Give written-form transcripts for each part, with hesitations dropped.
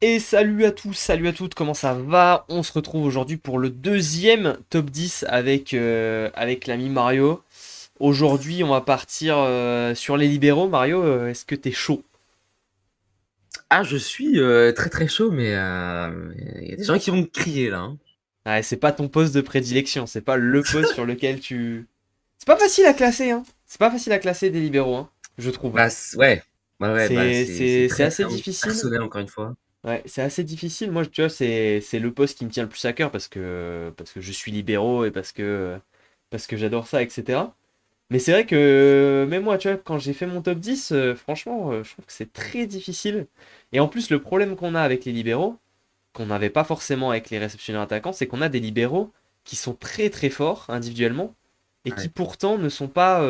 Et salut à tous, salut à toutes, comment ça va? On se retrouve aujourd'hui pour le deuxième top 10 avec l'ami Mario. Aujourd'hui, on va partir sur les libéraux. Mario, est-ce que t'es chaud? Ah, je suis très très chaud, mais il y a des gens qui vont me crier là, hein. Ouais, c'est pas ton poste de prédilection, c'est pas le poste sur lequel tu... C'est pas facile à classer, hein. C'est pas facile à classer des libéraux, hein, je trouve. Ouais, ouais, bah c'est C'est très assez très difficile. personnel encore une fois. Ouais, c'est assez difficile. Moi, tu vois, c'est le poste qui me tient le plus à cœur parce que je suis libéraux et parce que j'adore ça, etc. Mais c'est vrai que même moi, tu vois, quand j'ai fait mon top 10, franchement, je trouve que c'est très difficile. Et en plus, le problème qu'on a avec les libéraux, qu'on n'avait pas forcément avec les réceptionneurs attaquants, c'est qu'on a des libéraux qui sont très très forts individuellement et qui Ouais, pourtant ne sont pas,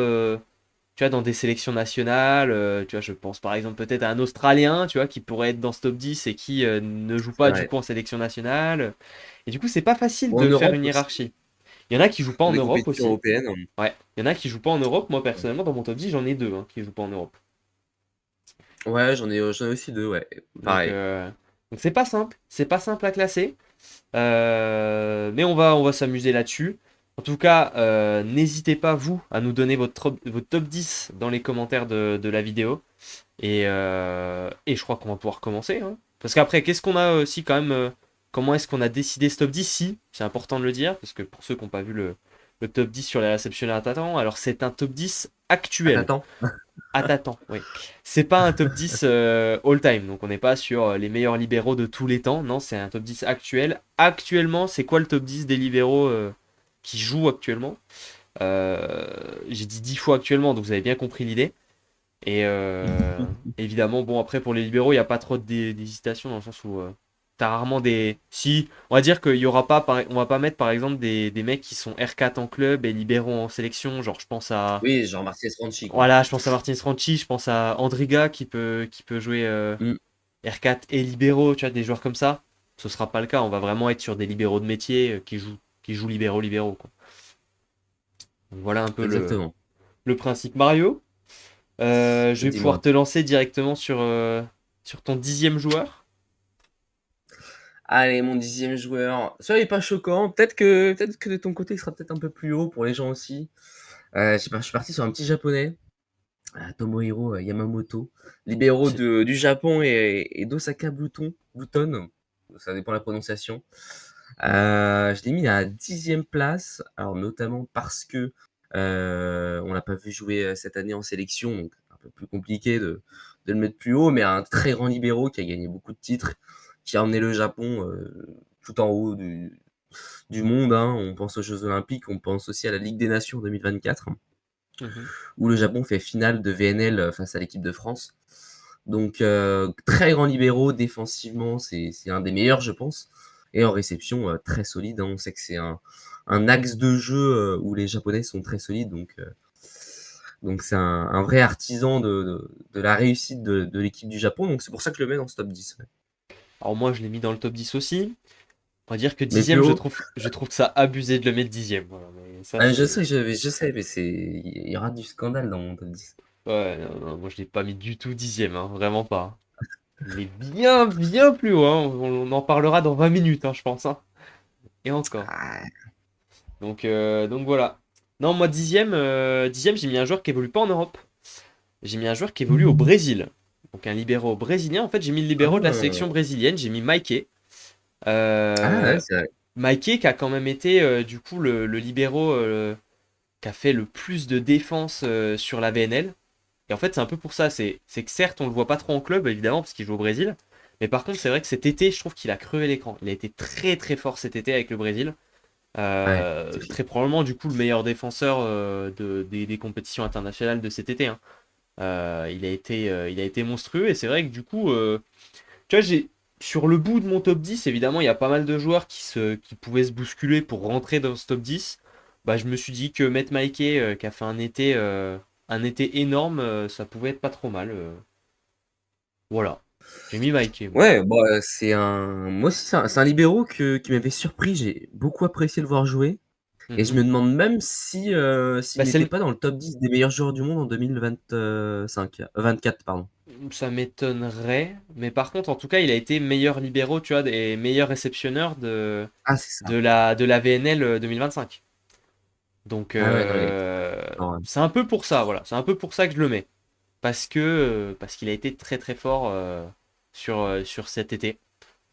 tu vois, dans des sélections nationales. Tu vois, je pense par exemple peut-être à un Australien, tu vois, qui pourrait être dans ce top 10 et qui ne joue c'est pas du vrai. coup en sélection nationale. Et du coup, c'est pas facile Ou en de faire Europe une aussi, hiérarchie. Il y en a qui jouent pas dans en des Europe compétitions aussi. européennes. Ouais, il y en a qui jouent pas en Europe. Moi, personnellement, dans mon top 10, j'en ai deux qui jouent pas en Europe. Ouais, j'en ai aussi deux, ouais. Donc, Pareil. euh, donc c'est pas simple à classer. Mais on va s'amuser là-dessus. En tout cas, n'hésitez pas, vous, à nous donner votre top 10 dans les commentaires de la vidéo. Et je crois qu'on va pouvoir commencer, hein. Parce qu'après, qu'est-ce qu'on a aussi quand même comment est-ce qu'on a décidé ce top 10? Si, c'est important de le dire, parce que pour ceux qui n'ont pas vu le top 10 sur les réceptionneurs attaquants, alors c'est un top 10 Ah, actuel. t'attends? Attaquant, oui. C'est pas un top 10 all-time, donc on n'est pas sur les meilleurs libéraux de tous les temps. Non, c'est un top 10 actuel. Actuellement, c'est quoi le top 10 des libéraux qui jouent actuellement? J'ai dit 10 fois actuellement, donc vous avez bien compris l'idée. Et évidemment, bon, après, pour les libéraux, il n'y a pas trop d'hésitation dans le sens où t'as rarement des. Si, on va dire qu'il y aura pas, on va pas mettre par exemple des mecs qui sont R4 en club et libéraux en sélection. Genre, je pense à. Oui, genre Martinez Franchi, quoi. Voilà, je pense à Martins Franchi, je pense à Andriga qui peut jouer Mm, R4 et libéraux, tu vois, des joueurs comme ça. Ce sera pas le cas, on va vraiment être sur des libéraux de métier qui jouent libéraux, quoi. Donc voilà un peu exactement. le principe. Mario, je vais pouvoir Dis-moi. te lancer directement sur ton dixième joueur. Allez, mon dixième joueur. Soyez pas choquant. Peut-être que de ton côté, il sera peut-être un peu plus haut pour les gens aussi. Je suis parti sur un petit japonais. Tomohiro Yamamoto, libéraux J'ai- du Japon et d'Osaka Bluton, ça dépend de la prononciation. Je l'ai mis à 10e place, alors notamment parce que on l'a pas vu jouer cette année en sélection, donc un peu plus compliqué de le mettre plus haut, mais un très grand libéraux qui a gagné beaucoup de titres, qui a emmené le Japon tout en haut du monde, hein. On pense aux Jeux Olympiques, on pense aussi à la Ligue des Nations 2024 Mhm. où le Japon fait finale de VNL face à l'équipe de France. Donc, très grand libéraux, défensivement, c'est un des meilleurs, je pense. Et en réception, très solide, hein. On sait que c'est un axe de jeu où les Japonais sont très solides. Donc c'est un vrai artisan de la réussite de l'équipe du Japon. Donc c'est pour ça que je le mets dans ce top 10. Ouais. Alors moi, je l'ai mis dans le top 10 aussi. On va dire que Mais plus dixième, haut, je trouve que ça abusé de le mettre dixième. Voilà, mais ça, ah, c'est... je sais, mais il y aura du scandale dans mon top 10. Ouais, non, non, moi je l'ai pas mis du tout dixième, hein, vraiment pas. Il est bien, bien plus haut, hein. On en parlera dans 20 minutes, hein, je pense, hein. Et encore. Ah, Donc voilà. Non, moi dixième, j'ai mis un joueur qui évolue pas en Europe. J'ai mis un joueur qui évolue au Brésil. Donc un libéro brésilien. En fait, j'ai mis le libéro de la sélection ah, brésilienne. J'ai mis Maike. ouais, Euh, c'est vrai. Maike qui a quand même été du coup le libéro qui a fait le plus de défense sur la VNL. Et en fait, c'est un peu pour ça. C'est que certes, on le voit pas trop en club, évidemment, parce qu'il joue au Brésil. Mais par contre, c'est vrai que cet été, je trouve qu'il a crevé l'écran. Il a été très très fort cet été avec le Brésil. Ouais, c'est clair. Très probablement, du coup, le meilleur défenseur des compétitions internationales de cet été, hein. Il a été monstrueux. Et c'est vrai que du coup, tu vois, sur le bout de mon top 10, évidemment, il y a pas mal de joueurs qui pouvaient se bousculer pour rentrer dans ce top 10. Bah, je me suis dit que Matt Maike, qui a fait un été énorme, ça pouvait être pas trop mal. Voilà. J'ai mis Maike, moi. Ouais, bah, moi aussi, c'est un libéraux qui m'avait surpris. J'ai beaucoup apprécié le voir jouer. Et je Mhm. me demande même si Bah, s'il n'était pas dans le top 10 des meilleurs joueurs du monde en 2025, 24, pardon. ça m'étonnerait, mais par contre, en tout cas, il a été meilleur libéraux, tu vois, et meilleur réceptionneur Ah, c'est ça. de la VNL 2025. Donc, Ah ouais, non, il a été fort, ouais. c'est un peu pour ça, voilà. C'est un peu pour ça que je le mets. Parce qu'il a été très très fort sur cet été.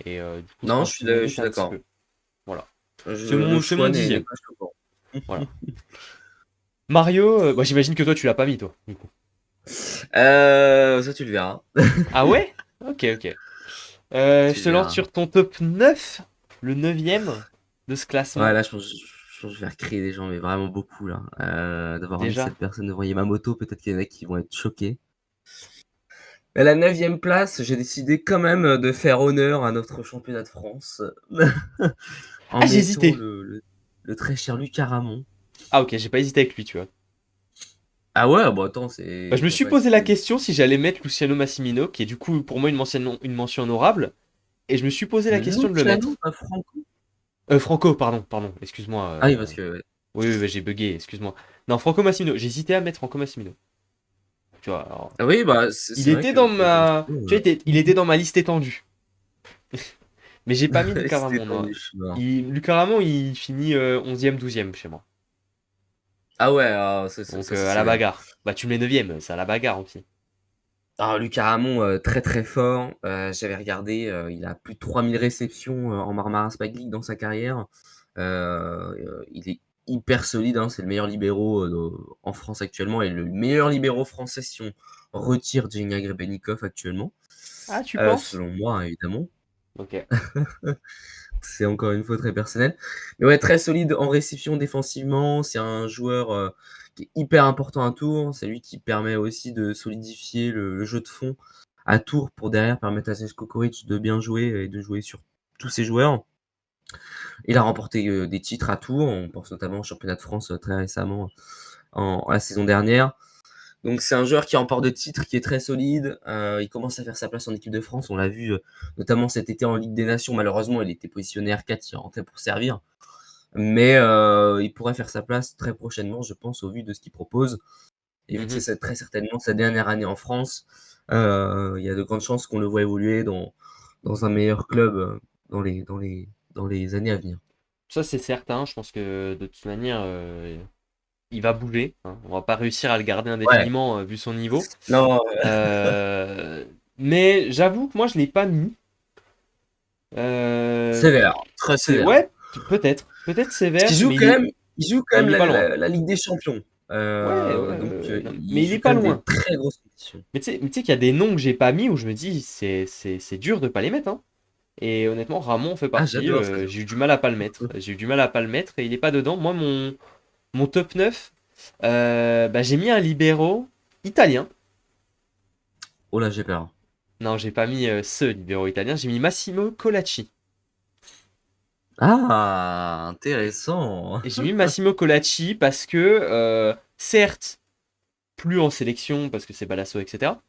Et du coup, je Non, pense qu'il je mérite suis un petit d'accord. peu. Voilà. Le C'est mon choix n'est dixième. pas choquant. Voilà. Mario, bah, j'imagine que toi, tu l'as pas mis, toi, du coup. Ça, tu le verras. Ah ouais? Ok, ok. Tu Je le te lance verras. sur ton top 9, le neuvième de ce Ouais, classement. là, je pense que je vais recréer des gens, mais vraiment beaucoup, là. D'avoir mis Déjà. cette personne devant Yamamoto, peut-être qu'il y en a qui vont être choqués. À la neuvième place, j'ai décidé quand même de faire honneur à notre championnat de France en Ah, j'ai mettant hésité. le très cher Lucas Ramon. Ah, ok, j'ai pas hésité avec lui, tu vois. Ah ouais, bon attends, Bah, c'est je me tu vas suis pas posé la hésiter. question si j'allais mettre Luciano Massimino, qui est du coup pour moi une mention honorable. Et je me suis posé la question de le Luciano, mettre. pas Franco? Franco, pardon, excuse-moi. Ah oui, parce que ouais. Oui, oui, bah, j'ai bugué, excuse-moi. Non, Franco Massimino, j'hésitais à mettre Franco Massimino. Tu vois, alors, Ah oui, bah il c'est vrai était que dans Franco ma. Massimo, Tu vois, il était dans ma liste étendue. Mais j'ai pas mis Lucas c'était Ramon, non. tendu, je suis mort. Lucas Ramon, il finit 11e, 12e chez moi. Ah ouais, ah, ça, ça, Donc ça, c'est à la sévère. bagarre. Bah, tu me mets 9e, c'est à la bagarre aussi. Alors Lucas Ramon, très, très fort. J'avais regardé, il a plus de 3000 réceptions, en Marmarin Spike League dans sa carrière. Il est hyper solide, hein, c'est le meilleur libéro, en France actuellement et le meilleur libéro français si on retire Djenga Grebennikov actuellement, Ah, tu penses? selon moi, hein, évidemment. Ok. C'est encore une fois très personnel. Mais ouais, très solide en réception défensivement. C'est un joueur qui est hyper important à Tours. C'est lui qui permet aussi de solidifier le jeu de fond à Tours pour derrière permettre à Željko Koric de bien jouer et de jouer sur tous ses joueurs. Il a remporté des titres à Tours. On pense notamment au championnat de France très récemment la saison dernière. Donc c'est un joueur qui remporte de titres, qui est très solide. Il commence à faire sa place en équipe de France. On l'a vu notamment cet été en Ligue des Nations. Malheureusement, il était positionné R4, il rentrait pour servir. Mais il pourrait faire sa place très prochainement, je pense, au vu de ce qu'il propose. Et vu que Mhm. c'est très certainement sa dernière année en France, il y a de grandes chances qu'on le voit évoluer dans un meilleur club dans les années à venir. Ça, c'est certain. Je pense que de toute manière, il va bouger, hein. On va pas réussir à le garder Ouais, indéfiniment vu son niveau. non, Euh, Mais j'avoue que moi, je l'ai pas mis. Euh, sévère, très sévère. Ouais, peut-être Parce qu'il sévère, joue mais quand même, il joue quand ouais, même il est pas loin. la Ligue des Champions. Ouais, ouais, Donc non, il mais il joue est quand pas même des loin. très grosses compétitions. Mais tu sais qu'il y a des noms que j'ai pas mis où je me dis c'est dur de pas les mettre, hein. Et honnêtement, Ramon en fait Ah, partie. j'adore, j'adore. J'ai eu du mal à pas le mettre. J'ai eu du mal à pas le mettre et il est pas dedans. Moi, mon top 9, bah, j'ai mis un libéro italien. Oh là, j'ai peur. Non, j'ai pas mis ce libéro italien. J'ai mis Massimo Colacci. Ah, intéressant. Et j'ai mis Massimo Colacci parce que, certes, plus en sélection parce que c'est Balasso, etc.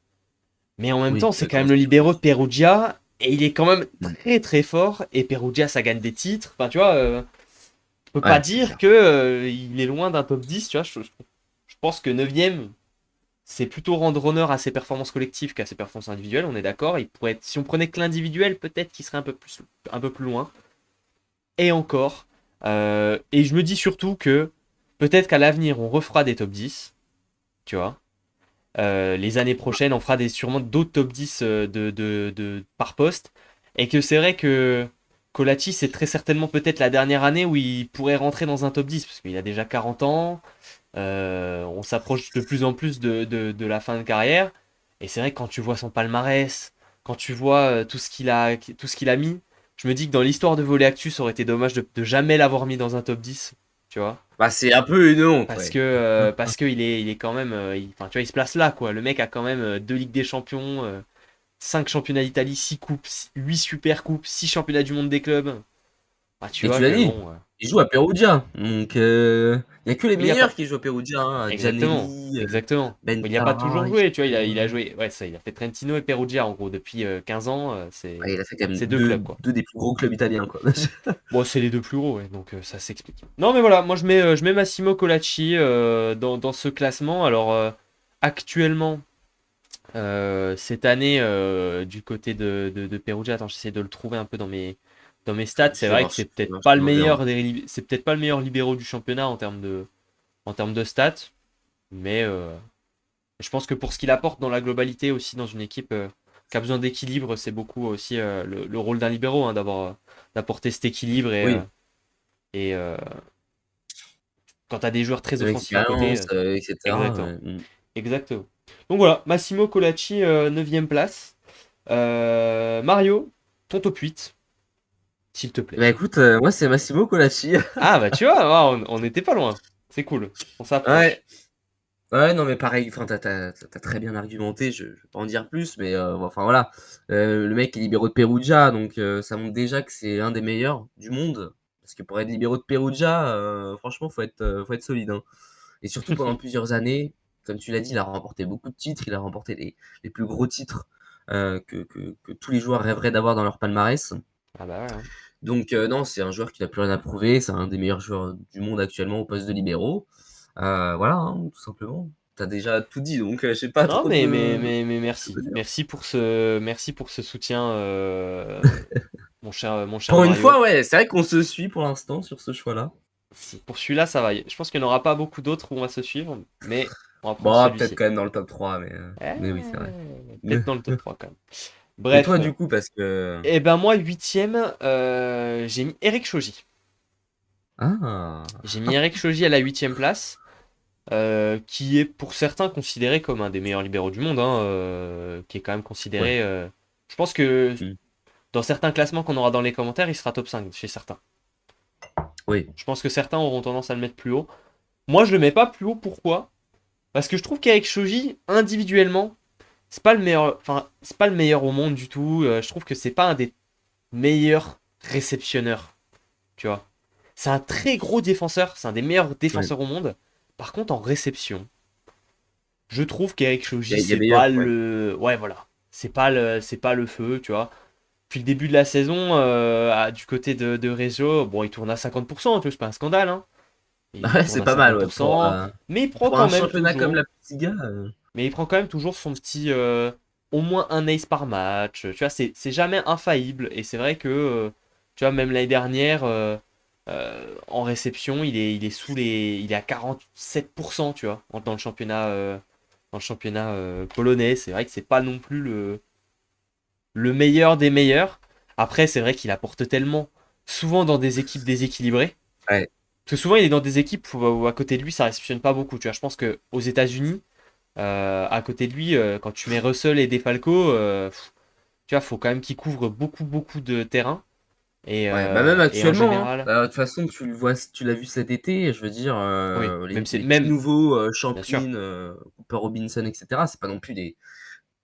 Mais en même Oui, temps, puis c'est la quand grande même le sélection libéro de aussi. Perugia. Et il est quand même Mmh. très très fort. Et Perugia, ça gagne des titres. Enfin, tu vois, on peut pas Ouais, c'est dire clair. que il est loin d'un top 10. Tu vois, je pense que 9ème, c'est plutôt rendre honneur à ses performances collectives qu'à ses performances individuelles. On est d'accord. Il pourrait être, si on prenait que l'individuel, peut-être qu'il serait un peu plus loin. Et encore. Et je me dis surtout que peut-être qu'à l'avenir, on refera des top 10. Tu vois. Les années prochaines, on fera sûrement d'autres top 10 par poste. Et que c'est vrai que Colacci, c'est très certainement peut-être la dernière année où il pourrait rentrer dans un top 10, parce qu'il a déjà 40 ans. On s'approche de plus en plus de la fin de carrière. Et c'est vrai que quand tu vois son palmarès, quand tu vois tout ce qu'il a mis, je me dis que dans l'histoire de Volley Actu, ça aurait été dommage de jamais l'avoir mis dans un top 10. Tu vois? Bah, c'est un peu une honte, ouais. Parce que il est quand même, enfin, tu vois, il se place là, quoi. Le mec a quand même 2 Ligues des Champions, 5 championnats d'Italie, 6 coupes, 8 super coupes, 6 championnats du monde des clubs. Ah, tu Et vois tu l'as que dit, bon. Il joue à Perugia, donc il y a que les Oui, il a pas. meilleurs qui jouent à Perugia, hein, Exactement, Giannelli, exactement. Mais il n'y a pas toujours Bentara, joué, tu vois. Il a Ichino. joué. Ouais, ça, il a fait Trentino et Perugia en gros depuis 15 ans. Ouais, il a fait quand même C'est deux clubs quoi. deux des plus gros clubs italiens, quoi. Bon, c'est les deux plus gros, ouais, donc ça s'explique. Non, mais voilà, moi je mets Massimo Colacci dans ce classement. Alors, actuellement, cette année, du côté de Perugia, attends, j'essaie de le trouver un peu dans mes stats. C'est vrai que c'est Je vais peut-être voir pas sur le l'Odéon. meilleur c'est peut-être pas le meilleur libéraux du championnat en termes de stats, mais je pense que pour ce qu'il apporte dans la globalité aussi dans une équipe qui a besoin d'équilibre, c'est beaucoup aussi le rôle d'un libéraux, hein, d'apporter cet équilibre Oui, et quand tu as des joueurs très de offensifs à côté. l'expérience, et cetera, Exactement. mmh. Exactement. Donc voilà, Massimo Colacci, 9 place. Mario, ton top 8, s'il te plaît. Bah, écoute, moi, c'est Massimo Colacci. Ah bah tu vois, ah, on n'était pas loin. C'est cool. On s'approche. Ouais. Ouais, non, mais pareil, enfin, tu très bien argumenté, je vais pas en dire plus, mais enfin, voilà. Le mec est libéraux de Perugia, donc ça montre déjà que c'est un des meilleurs du monde. Parce que pour être libéraux de Perugia, franchement, faut être solide, hein. Et surtout pendant plusieurs années, comme tu l'as dit, il a remporté beaucoup de titres, il a remporté les plus gros titres, que tous les joueurs rêveraient d'avoir dans leur palmarès. Ah bah ouais, hein. Donc non, c'est un joueur qui n'a plus rien à prouver, c'est un des meilleurs joueurs du monde actuellement au poste de libéraux. Voilà, hein, tout simplement. Tu as déjà tout dit, donc j'ai pas Non trop mais de choses à merci. dire. Merci pour ce soutien, mon cher Pour une Mario. fois, ouais, c'est vrai qu'on se suit pour l'instant sur ce choix-là. Pour celui-là, ça va. Je pense qu'il n'y en aura pas beaucoup d'autres où on va se suivre, mais on va prendre Bon, peut-être celui-ci. quand même dans le top 3, mais oui, c'est vrai. Peut-être dans le top 3 quand même. Et Bref. toi, du coup, parce que Et ben moi, huitième, j'ai mis Eric Shoji. ah! J'ai mis Eric Shoji à la huitième place, qui est pour certains considéré comme un des meilleurs libéraux du monde, hein, qui est quand même Ouais. considéré. Je pense que Mmh. dans certains classements qu'on aura dans les commentaires, il sera top 5 chez certains. Oui. Je pense que certains auront tendance à le mettre plus haut. Moi, je le mets pas plus haut. Pourquoi? Parce que je trouve qu'Eric Shoji, individuellement, c'est pas le meilleur. Enfin, c'est pas le meilleur au monde du tout. Je trouve que c'est pas un des meilleurs réceptionneurs. Tu vois. C'est un très gros défenseur, c'est un des meilleurs Ouais. défenseurs au monde. Par contre, en réception, je trouve qu'Eric Shoji, Il y a c'est meilleur, pas ouais. le. Ouais, voilà. C'est pas le feu, tu vois. Depuis le début de la saison, du côté de Reggio, bon, il tourne à 50%, tu vois, c'est pas un scandale, hein. Il Ouais, tourne c'est à pas mal, ouais, 50%, mais il prend pour quand un même championnat comme toujours. la Liga, Mais il prend quand même toujours son petit. Au moins un ace par match. Tu vois, c'est jamais infaillible. Et c'est vrai que, tu vois, même l'année dernière, en réception, il est sous les. Il est à 47%, tu vois, dans le championnat polonais. C'est vrai que c'est pas non plus le meilleur des meilleurs. Après, c'est vrai qu'il apporte tellement, souvent dans des équipes déséquilibrées. ouais. Parce que souvent, il est dans des équipes où à côté de lui, ça réceptionne pas beaucoup. Tu vois, je pense qu'aux États-Unis, à côté de lui, quand tu mets Russell et Defalco, tu vois, faut quand même qu'il couvre beaucoup de terrain. Ouais, bah, même Et en actuellement, hein. général, De toute façon, tu l'as vu cet été, je veux dire, oui, même c'est les petits même, nouveaux, bien sûr, Champlin, Cooper Robinson et cetera, c'est pas non plus des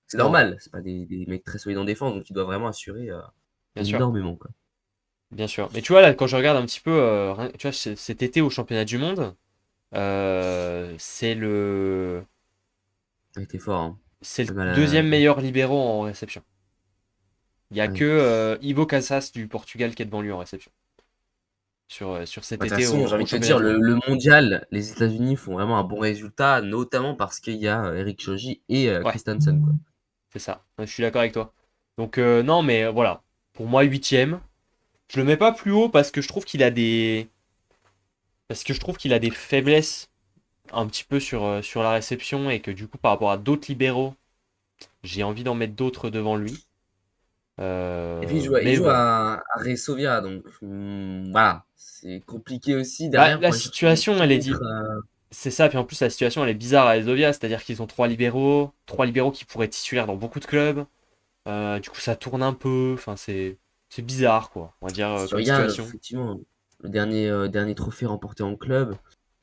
c'est non, normal, c'est pas des mecs très solides en défense, donc il doit vraiment assurer, bien sûr, énormément, quoi. bien sûr. Mais tu vois, là, quand je regarde un petit peu, tu vois, cet été au championnat du monde, Il était fort, hein. c'est le Même à la deuxième meilleur libéro en réception. Il y a que ouais. Ivo Casas du Portugal qui est devant lui en réception. Sur cet Bah, de toute été façon, j'ai au envie de te championnat dire, du monde. le mondial, les États-Unis font vraiment un bon résultat, notamment parce qu'il y a, Eric Shoji et Ouais, Christensen, quoi. c'est ça. Ouais, je suis d'accord avec toi. Donc, non, mais voilà. Pour moi, huitième. Je le mets pas plus haut parce que je trouve qu'il a des. Parce que je trouve qu'il a des faiblesses un petit peu sur la réception et que du coup, par rapport à d'autres libéraux, j'ai envie d'en mettre d'autres devant lui. Et puis il Mais joue voilà. à Resovia, donc voilà, c'est compliqué aussi Bah, derrière la pour aller chercher des situation, elle est titres, dit. C'est ça, puis en plus, la situation, elle est bizarre à Ezovia, c'est-à-dire qu'ils ont trois libéraux qui pourraient être titulaires dans beaucoup de clubs. Du coup, ça tourne un peu. Enfin, c'est bizarre, quoi. On va dire, Si tu comme regardes situation. effectivement le dernier trophée remporté en club,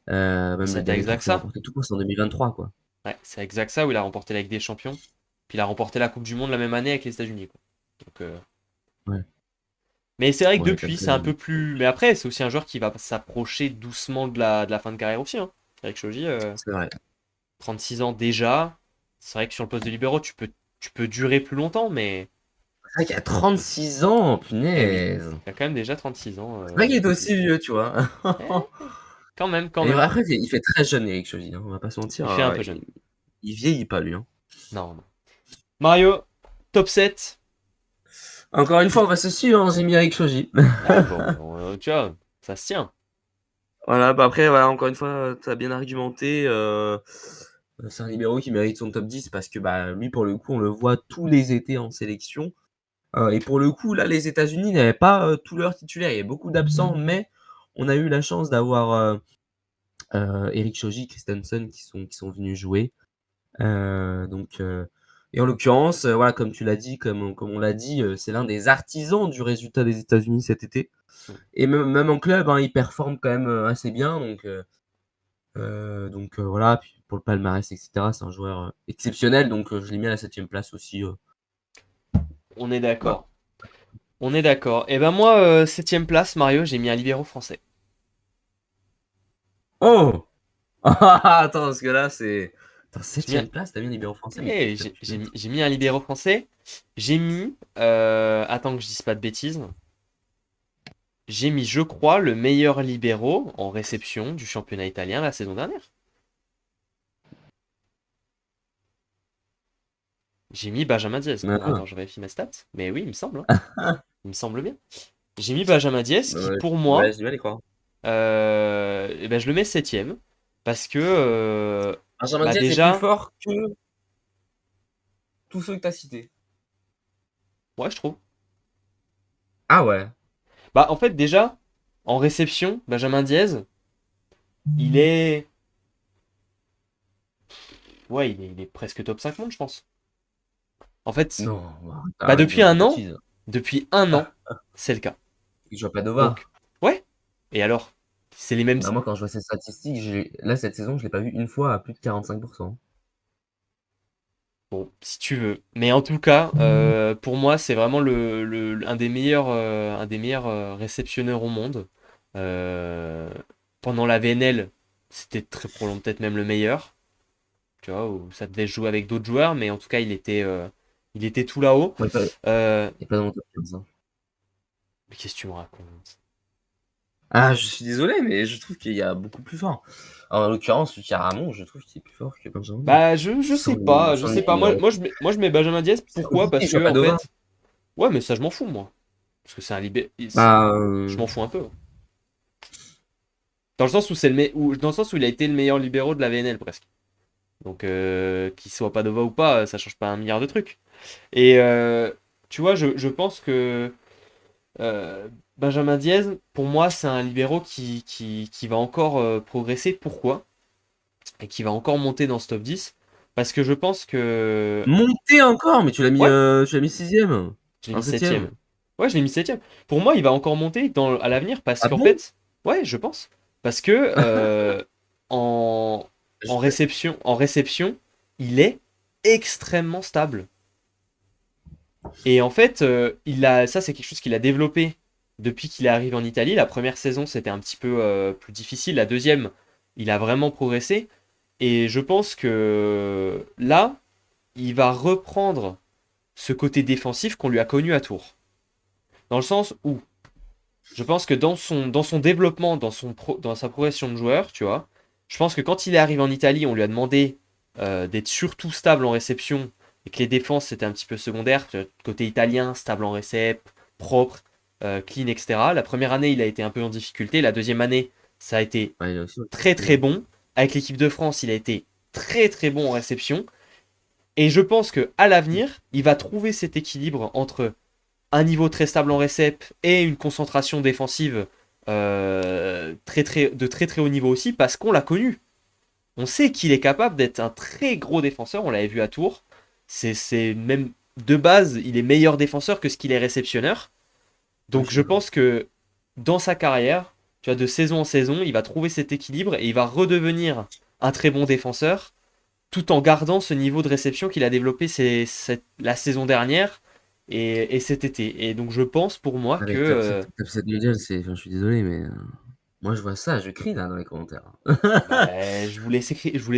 même le C'était dernier exact trophée ça. remporté tout court, c'est en 2023, quoi. Ouais, c'est exact ça où il a remporté la Ligue des Champions. Puis il a remporté la Coupe du Monde la même année avec les États-Unis, quoi. Donc, Ouais. Mais c'est vrai que Ouais, quand depuis, c'est un même. peu plus. Mais après, c'est aussi un joueur qui va s'approcher doucement de la fin de carrière aussi. Hein. Eric Shoji, C'est vrai. 36 ans déjà. C'est vrai que sur le poste de libéro, tu peux durer plus longtemps, mais. C'est vrai qu'il a 36 ans, Eh oui, punaise. il a quand même déjà 36 ans. C'est vrai qu'il est aussi vieux, tu vois. Eh, quand même, quand Et même. après, il fait très jeune, Eric Chaudy, hein, on va pas se mentir. Il fait un peu jeune. Il vieillit pas, lui. Hein. Non, non. Mario, top 7. Encore une fois, on va se suivre, hein, j'ai mis Eric Chaudy. Ah bon, tu vois, ça se tient. Voilà, bah après, voilà, encore une fois, tu as bien argumenté. C'est un libéro qui mérite son top 10 parce que bah, lui, pour le coup, on le voit tous les étés en sélection. Et pour le coup, là, les États-Unis n'avaient pas tous leurs titulaires. Il y avait beaucoup d'absents, mais on a eu la chance d'avoir Eric Shoji, Christensen qui sont venus jouer. Et en l'occurrence, voilà, comme tu l'as dit, comme on l'a dit, c'est l'un des artisans du résultat des États-Unis cet été. Et même en club, hein, il performe quand même assez bien. Donc voilà, puis pour le palmarès, etc., c'est un joueur exceptionnel. Donc je l'ai mis à la 7e place aussi. On est Voilà. d'accord. On est d'accord. Et ben moi, 7ème place, Mario, j'ai mis un libéro français. Oh! Attends, parce que là, c'est. Attends, J'ai mis un, 7e place, t'as mis un libéro français, mais eh, qu'est-ce que t'as j'ai pu j'ai mis mettre? j'ai mis un libéro français. J'ai mis, attends que je dise pas de bêtises. J'ai mis, je crois, le meilleur libéro en réception du championnat italien la saison dernière. J'ai mis Benjamin Diaz. Alors Ah, attends, je vérifie mes stats. Mais oui, il me semble. Hein. Il me semble bien. J'ai mis Benjamin Diaz qui, ouais, pour ouais, moi, j'ai du mal à y croire. eh ben, je le mets 7ème. Parce que, Benjamin bah Diaz est plus déjà, fort que tous ceux que t'as cités. ouais, je trouve. Ah ouais. Bah en fait, déjà, en réception, Benjamin Diaz, il est. Ouais, il est presque top 5 monde, je pense. En fait, Non, bah arrête de dire des bêtises. depuis un an, c'est le cas. Il joue à Padova. Donc, ouais. Et alors, c'est les mêmes. Bah, moi, quand je vois ces statistiques, là, cette saison, je l'ai pas vu une fois à plus de 45%. Bon, si tu veux. Mais en tout cas, pour moi, c'est vraiment un des meilleurs réceptionneurs au monde. Euh, Pendant la VNL, c'était très probablement peut-être même le meilleur. Tu vois, où ça devait jouer avec d'autres joueurs, mais en tout cas, il était tout là-haut. Moi, Euh, il est pas dans mon top 15, hein. mais qu'est-ce que tu me racontes? Ah, je suis désolé, mais je trouve qu'il y a beaucoup plus fort. Alors, en l'occurrence, Lucas Ramon, je trouve qu'il est plus fort que Benjamin Diaz. Bah, je sais pas, je Sans sais les pas. Moi, je mets Benjamin Diaz. C'est Pourquoi? compliqué, il Parce joue à que, en Padova. fait, ouais, mais ça, je m'en fous, moi. Parce que c'est un libé. Bah, Je m'en fous un peu. Dans le sens où c'est dans le sens où il a été le meilleur libéraux de la VNL presque. Donc qu'il soit Padova ou pas, ça change pas un milliard de trucs. Et tu vois, je pense que Benjamin Diaz, pour moi, c'est un libéraux qui va encore progresser. Pourquoi? Et qui va encore monter dans ce top 10. Parce que je pense que. monter encore, mais Ouais, tu l'as mis 6e. je l'ai Un mis 7ème. 7e. Ouais, je l'ai mis 7ème. Pour moi, il va encore monter à l'avenir parce Ah qu'en bon? fait. Ouais, je pense. Parce que en, Je- en réception, il est extrêmement stable. Et en fait, ça, c'est quelque chose qu'il a développé depuis qu'il est arrivé en Italie. La première saison, c'était un petit peu plus difficile. La deuxième, il a vraiment progressé. Et je pense que là, il va reprendre ce côté défensif qu'on lui a connu à Tours. Dans le sens où je pense que dans son développement, dans sa progression de joueur, tu vois, je pense que quand il est arrivé en Italie, on lui a demandé d'être surtout stable en réception et que les défenses c'était un petit peu secondaire. Tu vois, côté italien, stable en récep, propre, clean, etc. La première année, il a été un peu en difficulté. La deuxième année, ça a été Ouais, il a aussi très aussi, très hein. bon. Avec l'équipe de France, il a été très très bon en réception. Et je pense que à l'avenir, il va trouver cet équilibre entre un niveau très stable en récep et une concentration défensive de très très haut niveau aussi, parce qu'on l'a connu. On sait qu'il est capable d'être un très gros défenseur, on l'avait vu à Tours. C'est même de base, il est meilleur défenseur que ce qu'il est réceptionneur. Oui, Donc je suis je d'accord. pense que dans sa carrière, tu vois, de saison en saison, il va trouver cet équilibre et il va redevenir un très bon défenseur tout en gardant ce niveau de réception qu'il a développé la saison dernière et cet été. Et donc je pense pour moi Ah que mais top 7 mondial, enfin, je suis désolé, mais moi je vois ça, je crie là dans les commentaires. bah, je vous laisserai crier, je vous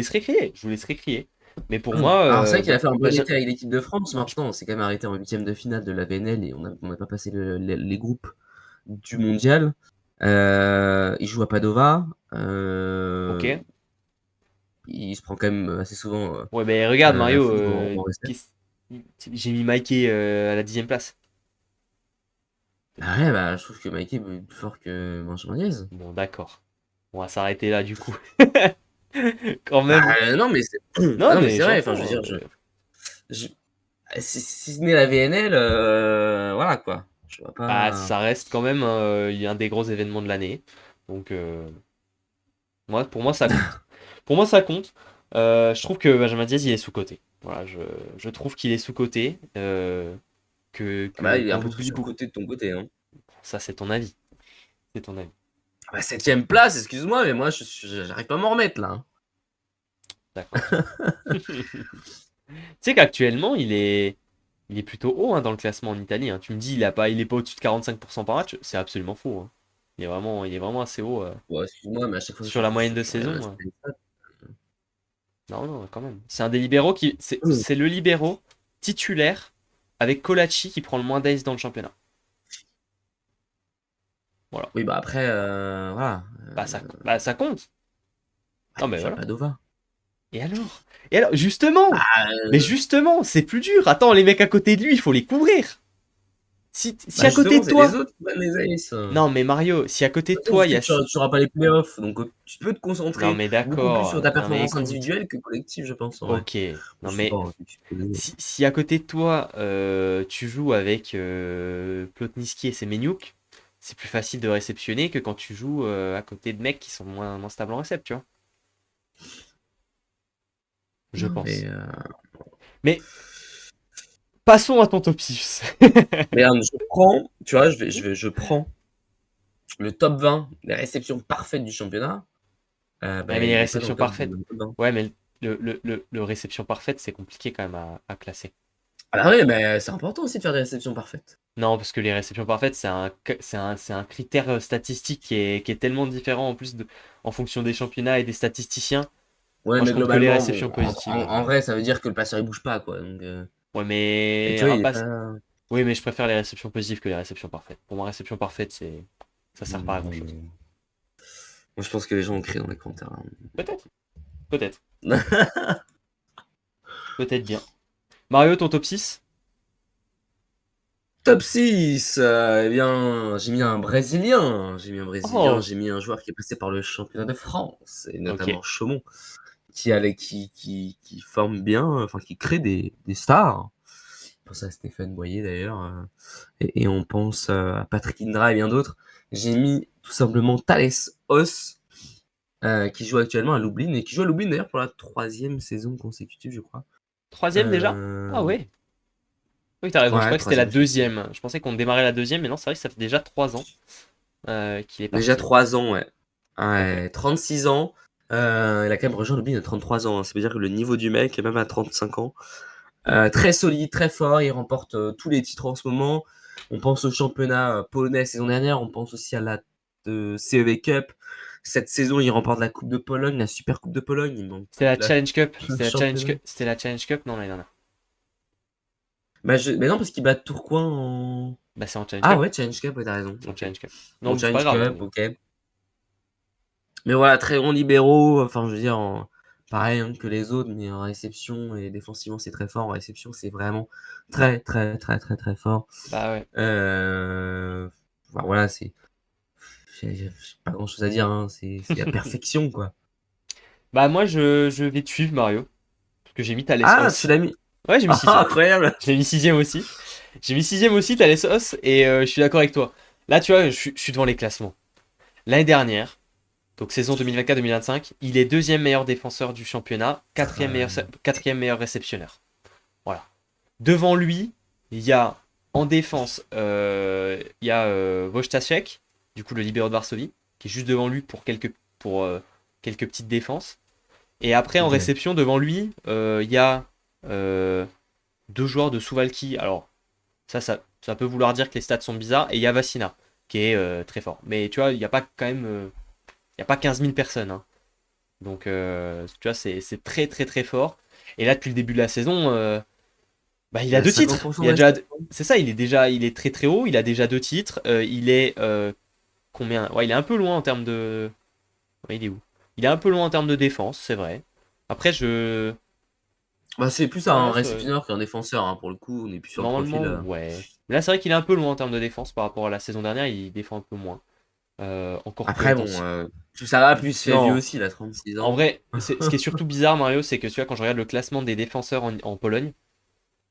laisserai crier. Mais pour moi, Alors c'est vrai qu'il a fait un bon Benjamin, été avec l'équipe de France. Maintenant, on s'est quand même arrêté en huitième de finale de la VNL et on n'a pas passé les groupes du mondial. Il joue à Padova. ok. Il se prend quand même assez souvent Ouais, mais regarde la Mario, foudre en recette. j'ai mis Mikey à la 10e place. Ah ouais, bah, je trouve que Mikey est plus fort que Benjamin Diaz. Bon, d'accord. On va s'arrêter là du coup. Quand Bah, même. non, mais c'est ah Non, non, mais mais c'est vrai. Enfin, je veux j'entends. dire, je- si ce n'est la VNL, voilà quoi. Je vois Bah, pas. ça reste quand même un des gros événements de l'année. Donc, pour moi, ça compte. Pour moi, ça compte. Je trouve que Benjamin Diaz, il est sous-coté. Voilà, je trouve qu'il est sous-coté. Bah, il est un Qu'on peu trop l'oublie sur le beaucoup. côté de ton côté, hein. Ça, c'est ton avis. C'est ton avis. Bah, septième place, excuse-moi, mais moi, j'arrive pas à m'en remettre là, hein. D'accord. Tu sais qu'actuellement, il est plutôt haut hein, dans le classement en Italie. Hein. Tu me dis, il est pas au-dessus de 45% par match. C'est absolument faux. Hein. Il est vraiment assez haut Bon, excuse-moi, mais à chaque fois que sur la moyenne de je regarde saison. les stats, Non, non, quand même. C'est un des libéraux qui. C'est le libéraux titulaire avec Colaci qui prend le moins d'ace dans le championnat. Voilà. oui, bah après, voilà. Bah, ça compte. Ah, Non, il mais joue à voilà. Padova. Et alors? Et alors, justement! Mais Euh, justement, c'est plus dur. Attends, les mecs à côté de lui, il faut les couvrir. Si Bah à côté justement, de c'est les toi. autres qui prennent les aces. Non, mais Mario, si à côté de Surtout toi, il y que a. tu n'auras pas les playoffs, donc tu peux te Non, concentrer mais beaucoup plus sur d'accord. ta Non, mais performance écoute. individuelle que collective, je pense, en vrai. Ok. Non, Je sais pas, mais hein, tu connais. si à côté de toi, tu joues avec Plotnitsky et Semenyuk, c'est plus facile de réceptionner que quand tu joues à côté de mecs qui sont moins stables en récept, tu vois. Je Non, mais pense. Mais passons à ton top 6. regarde, je prends, tu vois, je prends le top 20 des réceptions parfaites du championnat. Ouais, Bah, mais les il est pas réceptions parfaites. dans le top 20. Ouais, mais le réception parfaite, c'est compliqué quand même à classer. Ah oui, mais c'est important aussi de faire des réceptions parfaites. Non, parce que les réceptions parfaites, c'est un critère statistique qui est tellement différent en plus en fonction des championnats et des statisticiens. Ouais, Moi, je mais compte que les globalement, réceptions bon, positives. en vrai, ça veut dire que le passeur il bouge pas, quoi. Donc, Ouais, et mais tu vois, il est pas. oui, mais je préfère les réceptions positives que les réceptions parfaites. Pour moi, réception parfaite, ça sert pas à grand Non, chose. mais moi, je pense que les gens ont crié dans les commentaires, Peut-être, peut-être, là. peut-être bien. Mario, ton top 6? Top 6, eh bien, j'ai mis un Brésilien. Oh, J'ai mis un joueur qui est passé par le championnat de France, et ok. notamment Chaumont, qui forme bien, enfin, qui crée des stars. On pense à Stéphane Boyer d'ailleurs, et on pense à Patrick Indra et bien d'autres. J'ai mis tout simplement Thales Os, qui joue actuellement à Lublin, et qui joue à Lublin d'ailleurs pour la troisième saison consécutive, je crois. Troisième déjà? Ah Euh, ouais. Oui, t'as raison. Je Ouais, croyais que c'était la troisième effectivement. deuxième. Je pensais qu'on démarrait la deuxième, mais non, c'est vrai que ça fait déjà 3 ans qu'il est Déjà parti. 3 ans, ouais. Ok. Ouais, 36 ans. Il a quand même rejoint le Bean à 33 ans, hein. Ça veut dire que le niveau du mec est même à 35 ans. Très solide, très fort. Il remporte tous les titres en ce moment. On pense au championnat polonais saison dernière. On pense aussi à la CEV Cup. Cette saison, il remporte la Coupe de Pologne, la Super Coupe de Pologne. Il manque C'était plus la que Challenge Cup. le championnat. C'était la Challenge Cup, non, l'année dernière. Mais non, parce qu'il bat Tourcoing en. Bah, c'est en Challenge Ah Cup. ouais, Challenge Cup, ouais, t'as raison. En Ok. Challenge Cup. Bon, Non, mais c'est pas Challenge grave. Hein, Cup, ok. Mais voilà, très bons libéraux, enfin je veux dire, pareil hein, que les autres, mais en réception et défensivement c'est très fort. En réception c'est vraiment très très très très très fort. Bah ouais. Enfin, voilà, j'ai pas grand chose à dire, hein, c'est la perfection quoi. Bah moi, je vais te suivre, Mario. Parce que j'ai mis Thales Ah, tu Os. l'as mis. Ouais, j'ai mis Ah, sixième. incroyable. J'ai mis sixième aussi. J'ai mis sixième aussi, Thales Os. Et je suis d'accord avec toi. Là, tu vois, je suis devant les classements. L'année dernière, donc saison 2024-2025, il est deuxième meilleur défenseur du championnat, quatrième meilleur réceptionneur. Voilà. Devant lui, il y a en défense, il y a Wojtaszek, du coup le libéro de Varsovie, qui est juste devant lui pour quelques petites défenses. Et après en Ok. réception devant lui, il y a deux joueurs de Suwałki. Alors Ça peut vouloir dire que les stats sont bizarres. Et il y a Vassina, qui est très fort. Mais tu vois, il n'y a pas quand même. Il y a pas 15 000 personnes, hein. Donc, tu vois, c'est très très très fort. Et là, depuis le début de la saison, bah, il Il a a 2 titres. 50% Il a de déjà, réussite. c'est ça, il est très très haut. Il a déjà 2 titres. Il est combien? Ouais, il est un peu loin en termes de. Ouais, il est où? Il est un peu loin en termes de défense, c'est vrai. Après, je. Bah, c'est plus Ouais, un réceptionneur qu'un défenseur, hein, pour le coup. On est plus sur le normalement, profil. ouais. Mais là, c'est vrai qu'il est un peu loin en termes de défense par rapport à la saison dernière. Il défend un peu moins. Encore peut Après, être bon, aussi. tout ça va, plus il se fait vieux Non, aussi, il a 36 en ans. vrai, ce qui est surtout bizarre, Mario, c'est que tu vois, quand je regarde le classement des défenseurs en Pologne,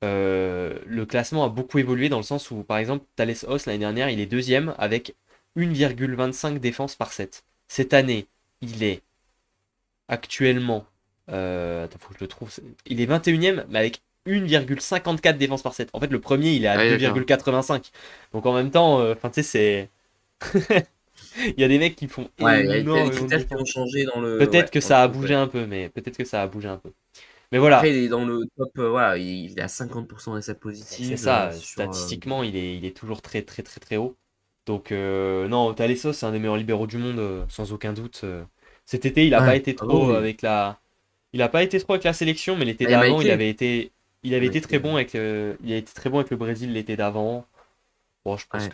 le classement a beaucoup évolué dans le sens où, par exemple, Thales Os l'année dernière, il est deuxième avec 1,25 défense par set. Cette année, il est actuellement. Attends, faut que je le trouve. Il est 21e, mais avec 1,54 défense par set. En fait, le premier, il est à Ah oui, d'accord. 2,85. Donc en même temps, enfin, tu sais, c'est. Il y a des mecs qui font Ouais, il y a des énormément de critères qui défense. ont changé dans le, Peut-être ouais, que dans le ça a truc, bougé ouais. un peu, mais peut-être que ça a bougé un peu. Mais Après, voilà, il est dans le top, voilà, il est à 50% d'essais c'est positifs ça. sur. Statistiquement, il est toujours très, très, très, très haut. Donc, non, Talesso, c'est un des meilleurs libéraux du monde, sans aucun doute. Cet été, il n'a pas Ouais, été ah bah trop oui. avec la. Il a pas été trop avec la sélection, mais l'été Ah, il y a d'avant, Mikey. il avait été très Mikey, bon avec, il a été très bon avec le Brésil l'été d'avant. Bon, ouais.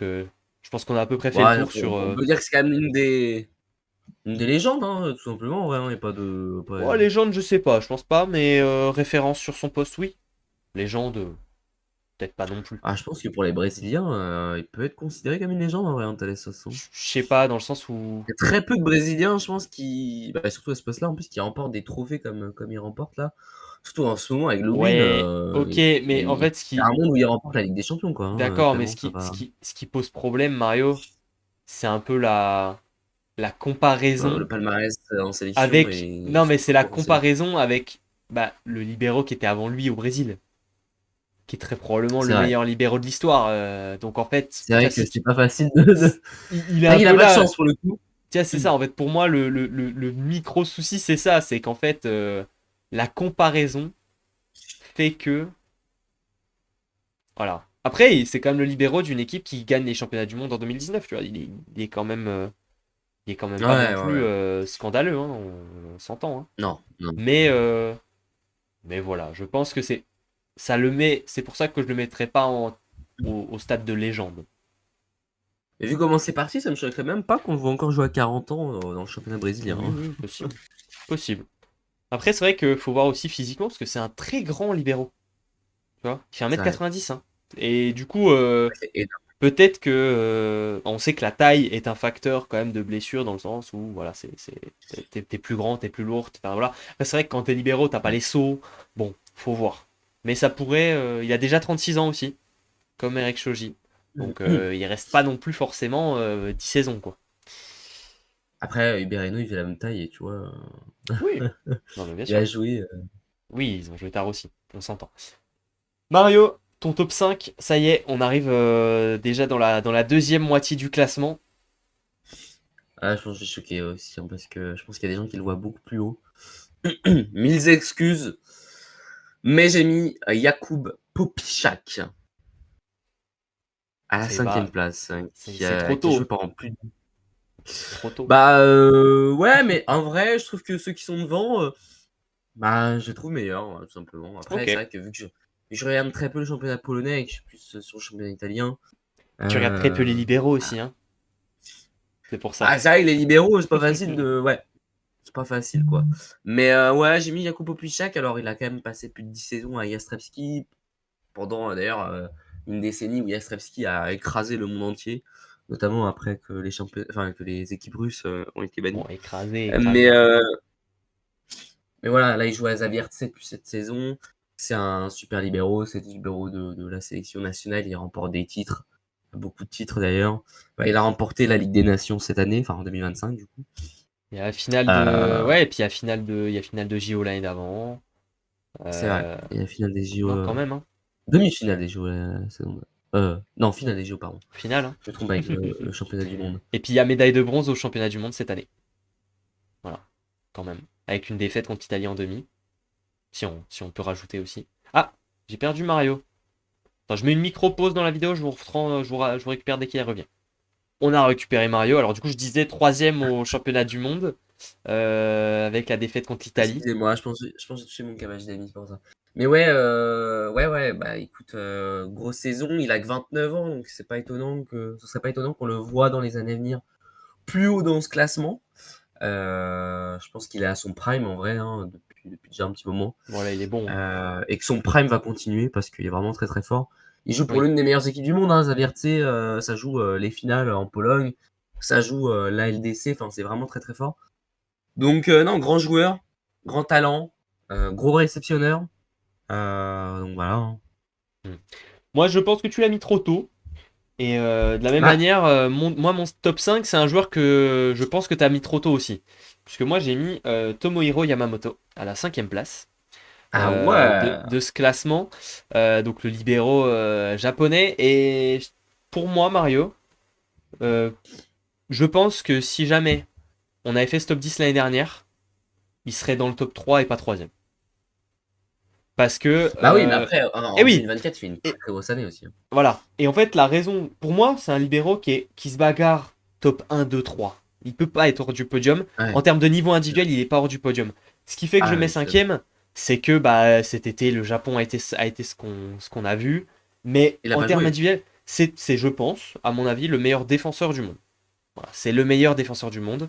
je pense qu'on a à peu près fait le Ouais, tour sur. on peut dire que c'est quand même une des légendes, hein, tout simplement. Ouais, il n'y a pas de. Oh, légende, je sais pas, je pense pas, mais référence sur son poste, oui. Légende, peut-être pas non plus. Ah, je pense que pour les Brésiliens, il peut être considéré comme une légende en vrai, hein, Thales Sassou. Je sais pas, dans le sens où. Il y a très peu de Brésiliens, je pense, qui. Bah, surtout à ce poste-là, en plus, qui remportent des trophées comme il remporte là. Surtout en ce moment avec le win, Ouais, ok, mais en fait, c'est un monde où il remporte la Ligue des Champions, quoi, hein, d'accord, mais tellement ça va. ce qui pose problème, Mario, c'est un peu la comparaison Le palmarès en sélection avec. et Non, mais son c'est la parcours en sélection. comparaison avec bah, le libéro qui était avant lui au Brésil, qui est très probablement C'est le vrai. meilleur libéro de l'histoire. Donc en fait, C'est tu vois, vrai que si c'est tu- pas facile si- de. il est Ah, un il a peu pas de là. chance pour le coup. Tiens, c'est ça, en fait, pour moi, le micro souci, c'est ça, c'est qu'en fait, la comparaison fait que. Voilà. Après, c'est quand même le libéro d'une équipe qui gagne les championnats du monde en 2019, tu vois. Il est quand même Ouais, pas non ouais, plus ouais. scandaleux, hein, on s'entend, hein. Non, non. Mais, euh, mais voilà, je pense que c'est pour ça que je le mettrais pas au stade de légende. Et vu comment c'est parti, ça me choquerait même pas qu'on le voit encore jouer à 40 ans dans le championnat brésilien, Oui, hein. oui, possible. Possible. Après, c'est vrai qu'il faut voir aussi physiquement, parce que c'est un très grand libéro. Tu vois, il fait un C'est mètre vrai. quatre-vingt-dix, hein. Et du coup, C'est énorme. peut-être que on sait que la taille est un facteur quand même de blessure dans le sens où voilà, t'es plus grand, t'es plus lourd. Enfin, voilà. Après, c'est vrai que quand t'es libéraux, t'as pas les sauts. Bon, faut voir. Mais ça pourrait. Il a déjà 36 ans aussi, comme Eric Shoji. Donc il reste pas non plus forcément 10 saisons, quoi. Après, Ubereno, il fait la même taille et tu vois, Oui. Non, mais bien il a sûr. joué. Oui, ils ont joué tard aussi. On s'entend. Mario, ton top 5 ça y est, on arrive déjà dans la deuxième moitié du classement. Ah, je pense que je suis choqué aussi, hein, parce que je pense qu'il y a des gens qui le voient beaucoup plus haut. Mille excuses, mais j'ai mis Jakub Popichak à la C'est cinquième pas. place, hein, C'est trop qui a joué tôt. pendant plus de. Trop tôt. Bah, ouais, mais en vrai, je trouve que ceux qui sont devant, bah, je les trouve meilleurs, tout simplement. Après, Ok. c'est vrai que vu que je regarde très peu le championnat polonais et que je suis plus sur le championnat italien, Tu regardes très peu les euh, libéraux aussi, hein. C'est pour ça. ah, c'est vrai que les libéraux, c'est pas facile de. Ouais, c'est pas facile, quoi. Mais ouais, j'ai mis Jakub Popichak. Alors, il a quand même passé plus de 10 saisons à Jastrzębski pendant, d'ailleurs, une décennie où Jastrzębski a écrasé le monde entier, notamment après que enfin, que les équipes russes ont été Bon, bannies. écrasé, Mais, écrasé. mais voilà, là, il joue à Zavierce depuis cette saison. C'est un super libéro, c'est le libéro de la sélection nationale. Il remporte des titres, beaucoup de titres d'ailleurs. Bah, il a remporté la Ligue des Nations cette année, enfin en 2025 du coup. Il y a la finale de. Euh, Ouais, et puis il y a finale de JO l'année d'avant. c'est vrai. Euh, Et la finale des JO, Non, quand même, hein. demi-finale des JO la saison. Non, finale des JO, pardon. Finale, hein. Je me trompe avec le championnat du monde. Et puis il y a médaille de bronze au championnat du monde cette année. Voilà. Quand même. Avec une défaite contre l'Italie en demi. Si on peut rajouter aussi. Ah, j'ai perdu Mario. Attends, je mets une micro-pause dans la vidéo, je vous récupère dès qu'il revient. On a récupéré Mario. Alors du coup, je disais troisième au championnat du monde avec la défaite contre l'Italie. Excusez-moi, je pense que j'ai touché mon cabage d'amis, c'est pour ça. Mais ouais, ouais, bah écoute, grosse saison, il a que 29 ans, donc ce serait pas étonnant qu'on le voit dans les années à venir plus haut dans ce classement. Je pense qu'il est à son prime en vrai, hein, depuis déjà un petit moment. Voilà, il est bon, hein. Et que son prime va continuer parce qu'il est vraiment très très fort. Il joue pour Oui. l'une des meilleures équipes du monde, hein, Zawiercie, ça joue les finales en Pologne, ça joue la LDC, enfin c'est vraiment très très fort. Donc non, grand joueur, grand talent, gros réceptionneur. Donc voilà, hein. Hmm. Moi, je pense que tu l'as mis trop tôt. Et de la même Ouais. manière, moi, mon top 5, c'est un joueur que je pense que tu as mis trop tôt aussi. Puisque moi, j'ai mis Tomohiro Yamamoto à la cinquième place Ah ouais. de ce classement. Donc le libéro japonais. Et pour moi, Mario, euh, je pense que si jamais on avait fait ce top 10 l'année dernière, il serait dans le top 3 et pas troisième. Parce que... Bah oui, mais après, eh en oui, 2024, il fait une très et, très grosse année aussi, hein. voilà. Et en fait, la raison, pour moi, c'est un libéro qui se bagarre top 1, 2, 3. Il peut pas être hors du podium. Ouais. En termes de niveau individuel, il est pas hors du podium. Ce qui fait que je Ah le mets oui, je suis d'accord. cinquième, c'est que bah, cet été, le Japon a été ce qu'on a vu. Mais Il a en pas termes joué. individuels, je pense, à mon avis, le meilleur défenseur du monde. Voilà, c'est le meilleur défenseur du monde.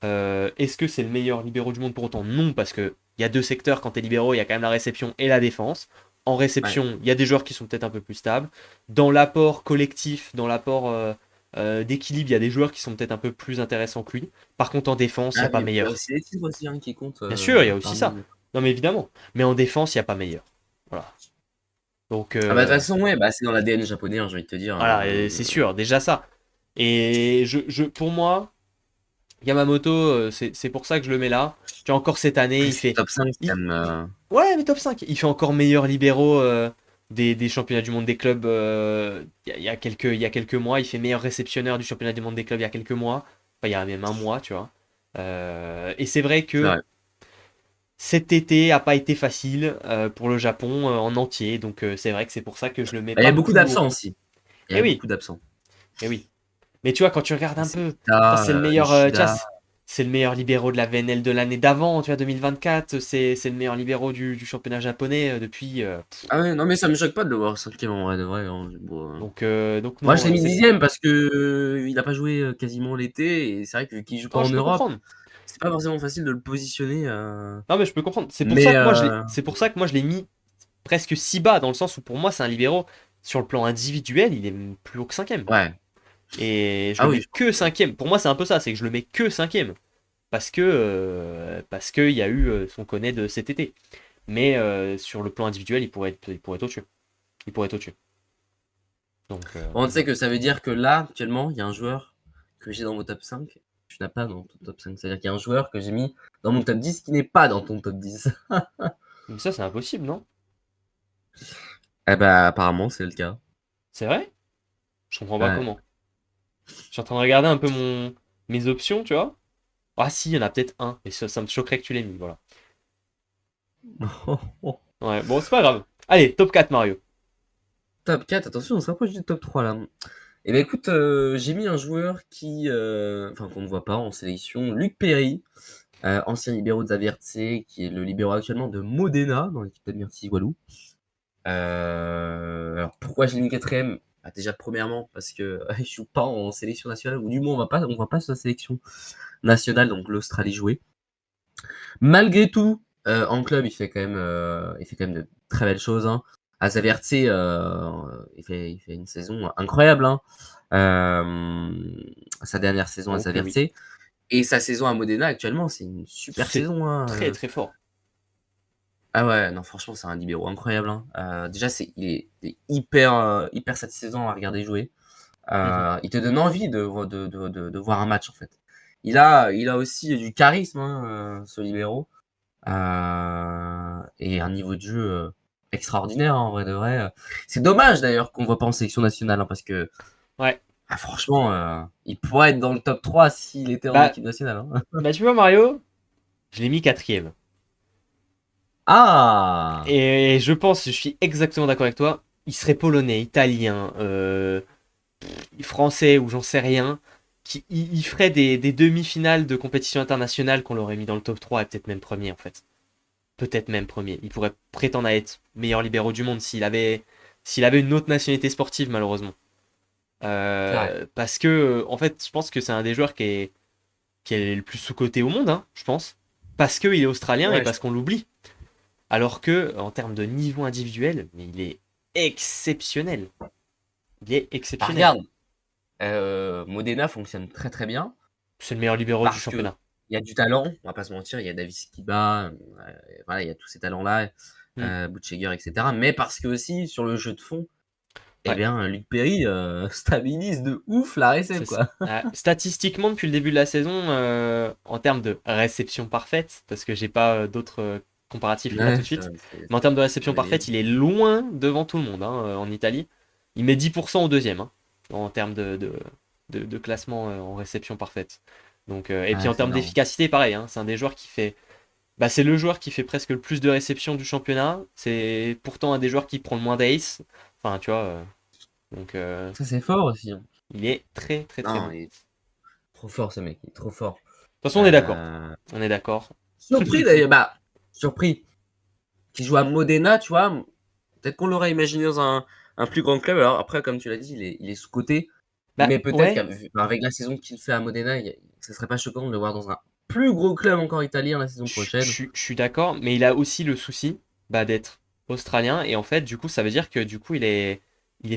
Est-ce que c'est le meilleur libéraux du monde pour autant? Non, parce qu'il y a deux secteurs quand tu es libéraux, il y a quand même la réception et la défense. En Ouais. réception, il y a des joueurs qui sont peut-être un peu plus stables. Dans l'apport collectif, dans l'apport d'équilibre, il y a des joueurs qui sont peut-être un peu plus intéressants que lui. Par contre, en défense, il n'y Ah, a pas mais il y a meilleur. aussi les titres aussi, hein, qui comptent Bien sûr, il y a aussi ça. parmi. Non, mais évidemment. Mais en défense, il n'y a pas meilleur. Voilà. Donc, Ah bah de toute façon, ouais, bah c'est dans l'ADN japonais, hein, j'ai envie de te dire, voilà, hein. c'est sûr, déjà ça. Et pour moi, Yamamoto, c'est pour ça que je le mais là. Tu vois, encore cette année, Après, il c'est fait. top 5, c'est quand il- même. Ouais, mais top 5. Il fait encore meilleur libéraux des championnats du monde des clubs il y a quelques mois. Il fait meilleur réceptionneur du championnat du monde des clubs il y a quelques mois. Enfin, il y a même un mois, tu vois. Et c'est vrai C'est que vrai. cet été a pas été facile pour le Japon en entier. Donc c'est vrai que c'est pour ça que je le mets Bah, il y a pas beaucoup plus haut. d'absents aussi. Il y Eh a oui, beaucoup d'absents. eh oui. Mais tu vois, quand tu regardes un peu, putain, Sekita, c'est le meilleur, tu vois, Ishida. c'est le meilleur libéraux de la VNL de l'année d'avant, tu vois, 2024. C'est le meilleur libéraux du championnat japonais depuis. Ah ouais, non, mais ça me choque pas de le voir cinquième en vrai, de vrai, hein. Bon, Donc moi, je non, l'ai mis dixième parce que il a pas joué quasiment l'été, et c'est vrai que vu qu'il joue pas non, en je peux Europe, comprendre. c'est pas forcément facile de le positionner. Non, mais je peux comprendre. C'est pour ça Mais que c'est pour ça que moi je l'ai mis presque si bas, dans le sens où pour moi c'est un libéraux sur le plan individuel, il est plus haut que cinquième. ouais. Et je Ah le oui, mets je pense que que. cinquième. Pour moi, c'est un peu ça, c'est que je le mets que cinquième. Parce que il y a eu son connaît de cet été. Mais sur le plan individuel, il pourrait être au-dessus. Il pourrait être au-dessus. Donc, Bon, tu sais voilà. que ça veut dire que là, actuellement, il y a un joueur que j'ai dans mon top 5. Tu n'as pas dans ton top 5. C'est-à-dire qu'il y a un joueur que j'ai mis dans mon top 10 qui n'est pas dans ton top 10. Mais ça, c'est impossible, non? Eh bah, apparemment, c'est le cas. C'est vrai? Je comprends pas Ouais. comment. Je suis en train de regarder un peu mes options, tu vois. Ah si, il y en a peut-être un. Et ça me choquerait que tu l'aies mis, voilà. Ouais, bon, c'est pas grave. Allez, top 4 Mario. Top 4, attention, on se rapproche du top 3 là. Eh ben écoute, j'ai mis un joueur enfin qu'on ne voit pas en sélection, Luc Perry, ancien libéro de Zavertse, qui est le libéro actuellement de Modena, dans l'équipe d'Admirti Walou. Alors pourquoi j'ai mis quatrième? Bah, déjà premièrement parce que il joue pas en sélection nationale, ou du moins on va pas sur la sélection nationale, donc l'Australie jouer. Malgré tout, en club, il fait quand même de très belles choses, hein. À Zavertse, il fait une saison incroyable, hein. Sa dernière saison à Ok, oui. Zavertse et sa saison à Modena actuellement, c'est une super C'est saison, hein. très très fort. Ah ouais, non, franchement, c'est un libéro incroyable, hein. Déjà, il est hyper satisfaisant à regarder jouer. Mhm. Il te donne envie de voir un match, en fait. Il a aussi du charisme, hein, ce libéro. Et un niveau de jeu extraordinaire, hein, en vrai de vrai. C'est dommage d'ailleurs qu'on ne voit pas en sélection nationale, hein, parce que Ouais. franchement, il pourrait être dans le top 3 s'il était en Bah, équipe nationale, hein. bah tu vois Mario, je l'ai mis quatrième. Ah! Et je pense, je suis exactement d'accord avec toi. il serait polonais, italien, français ou j'en sais rien, il ferait des demi-finales de compétition internationale qu'on l'aurait mis dans le top 3 et peut-être même premier en fait. Peut-être même premier. Il pourrait prétendre à être meilleur libéraux du monde s'il avait une autre nationalité sportive malheureusement. C'est vrai. Parce que en fait, je pense que c'est un des joueurs qui est le plus sous-coté au monde, hein, je pense. Parce qu'il est australien et Ouais, parce qu'on l'oublie. Alors que, en termes de niveau individuel, mais il est exceptionnel. Il est bah, exceptionnel. regarde, Modena fonctionne très très bien C'est le meilleur libéraux du parce que championnat. il y a du talent, on va pas se mentir, il y a David Skiba, voilà, il y a tous ces talents-là, Hmm. Butcheger, etc. Mais parce que aussi, sur le jeu de fond, eh Ouais, bien, Luc Perry stabilise de ouf la réception, c'est ça. quoi. Statistiquement, depuis le début de la saison, en termes de réception parfaite, parce que j'ai pas d'autres comparatifs là tout Ouais, de suite, c'est mais en termes de réception mais parfaite, il est loin devant tout le monde hein, en Italie. Il met 10% au deuxième hein, en termes de classement en réception parfaite. Donc, et puis ouais, en c'est termes énorme. d'efficacité, pareil, hein, c'est un des joueurs qui fait. Bah, c'est le joueur qui fait presque le plus de réceptions du championnat. C'est pourtant un des joueurs qui prend le moins d'ace. Enfin, tu vois. Donc, Ça, c'est fort aussi, hein. il est très très très bon. Non, il est trop fort ce mec, il est trop fort. De toute façon, on est d'accord. Euh, On est d'accord. Surpris d'ailleurs, bah, surpris qu'il joue à Modena, tu vois. Peut-être qu'on l'aurait imaginé dans un plus grand club. Alors après, comme tu l'as dit, il est sous-coté. Bah, Mais peut-être ouais, qu'avec la saison qu'il fait à Modena, ce serait pas choquant de le voir dans un plus gros club encore italien la saison prochaine. je suis d'accord. Mais il a aussi le souci bah, d'être australien. Et en fait, du coup, ça veut dire que du coup, il est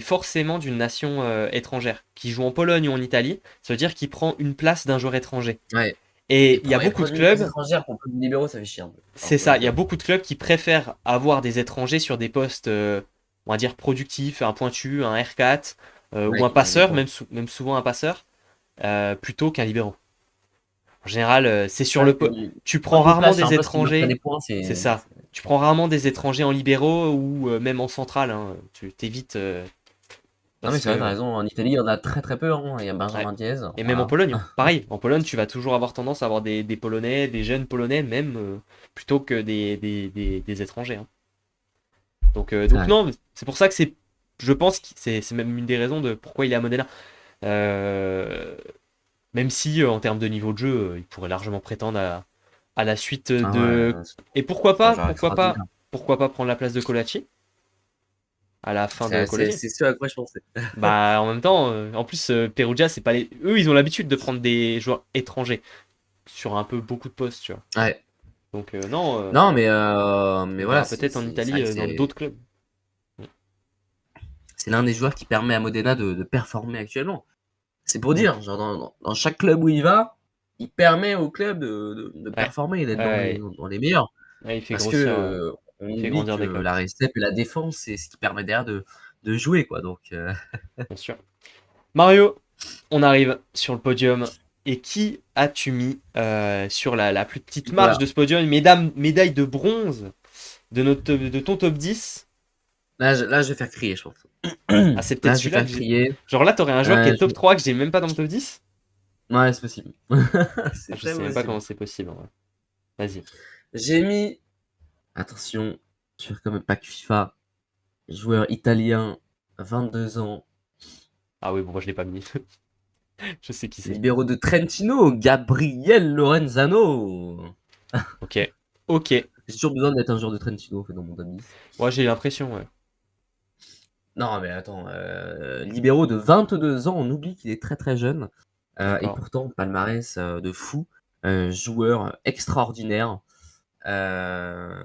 forcément d'une nation étrangère. Qui joue en Pologne ou en Italie, ça veut dire qu'il prend une place d'un joueur étranger. Ouais. Et il y a Et beaucoup de prendre une place clubs. étrangère pour peu de libéraux, ça fait chier un peu. C'est Alors, ça, il y a beaucoup de clubs qui préfèrent avoir des étrangers sur des postes, on va dire, productifs, un pointu, un R4, ou ouais, un qui marque des passeur, points. même souvent un passeur, plutôt qu'un libéraux. En général, c'est sur Ouais, le... que Tu prendre prends une rarement place sur des un poste qui marque pas étrangers, des points, c'est ça. c'est- Tu prends rarement des étrangers en libéraux ou même en centrale, hein. Tu t'évites Non mais parce c'est vrai, t'as que... raison. En Italie, il y en a très très peu, hein. Il y a Ouais. Benjamin Diaz, Et même en voilà. Pologne, pareil. En Pologne, tu vas toujours avoir tendance à avoir des Polonais, des jeunes Polonais même, plutôt que des étrangers, hein. C'est Donc vrai. non, c'est pour ça que je pense que c'est même une des raisons de pourquoi il est à Modena. Euh, Même si en termes de niveau de jeu, il pourrait largement prétendre à la suite Ah de. ouais, Et c'est un joueur extraordinaire. pourquoi pas prendre la place de Colaci à la fin de Colaci. C'est ce à quoi je pensais. Bah en même temps, en plus Perugia, c'est pas eux, ils ont l'habitude de prendre des joueurs étrangers sur un peu beaucoup de postes, tu vois. Ouais. Donc non, Non, mais on voilà, verra peut-être en c'est Italie vrai que dans d'autres clubs. c'est l'un des joueurs qui permet à Modena de performer actuellement. C'est pour Mm. dire, genre dans chaque club où il va, il permet au club de Ouais, performer et d'être ouais, dans les meilleurs. ouais, il fait Parce que grossir, on il fait oublie grandir que des clubs, la réception et la défense, c'est ce qui permet derrière de jouer, quoi. Donc, bien sûr. Mario, on arrive sur le podium. Et qui as-tu mis sur la plus petite marche voilà. de ce podium? Médaille de bronze de ton top 10. Là, je vais faire crier, je pense. Ah, c'est peut-être Là, je vais celui-là faire que j'ai. crier. Genre là, t'aurais un joueur qui est top Je 3 que j'ai même pas dans le top 10. Ouais, c'est possible. Ah, C'est je très sais même pas possible. comment c'est possible en vrai. Vas-y. J'ai mis, attention, sur comme pack FIFA, joueur italien, 22 ans, Ah oui, bon, moi je l'ai pas mis. Je sais qui c'est. libéro de Trentino, Gabriel Lorenzano. Ok. Ok. J'ai toujours besoin d'être un joueur de Trentino, en fait, dans mon top 10. Moi j'ai l'impression, ouais. Non, mais attends, libéraux de 22 ans, on oublie qu'il est très très jeune. Et D'accord. pourtant, palmarès de fou, joueur extraordinaire. Euh,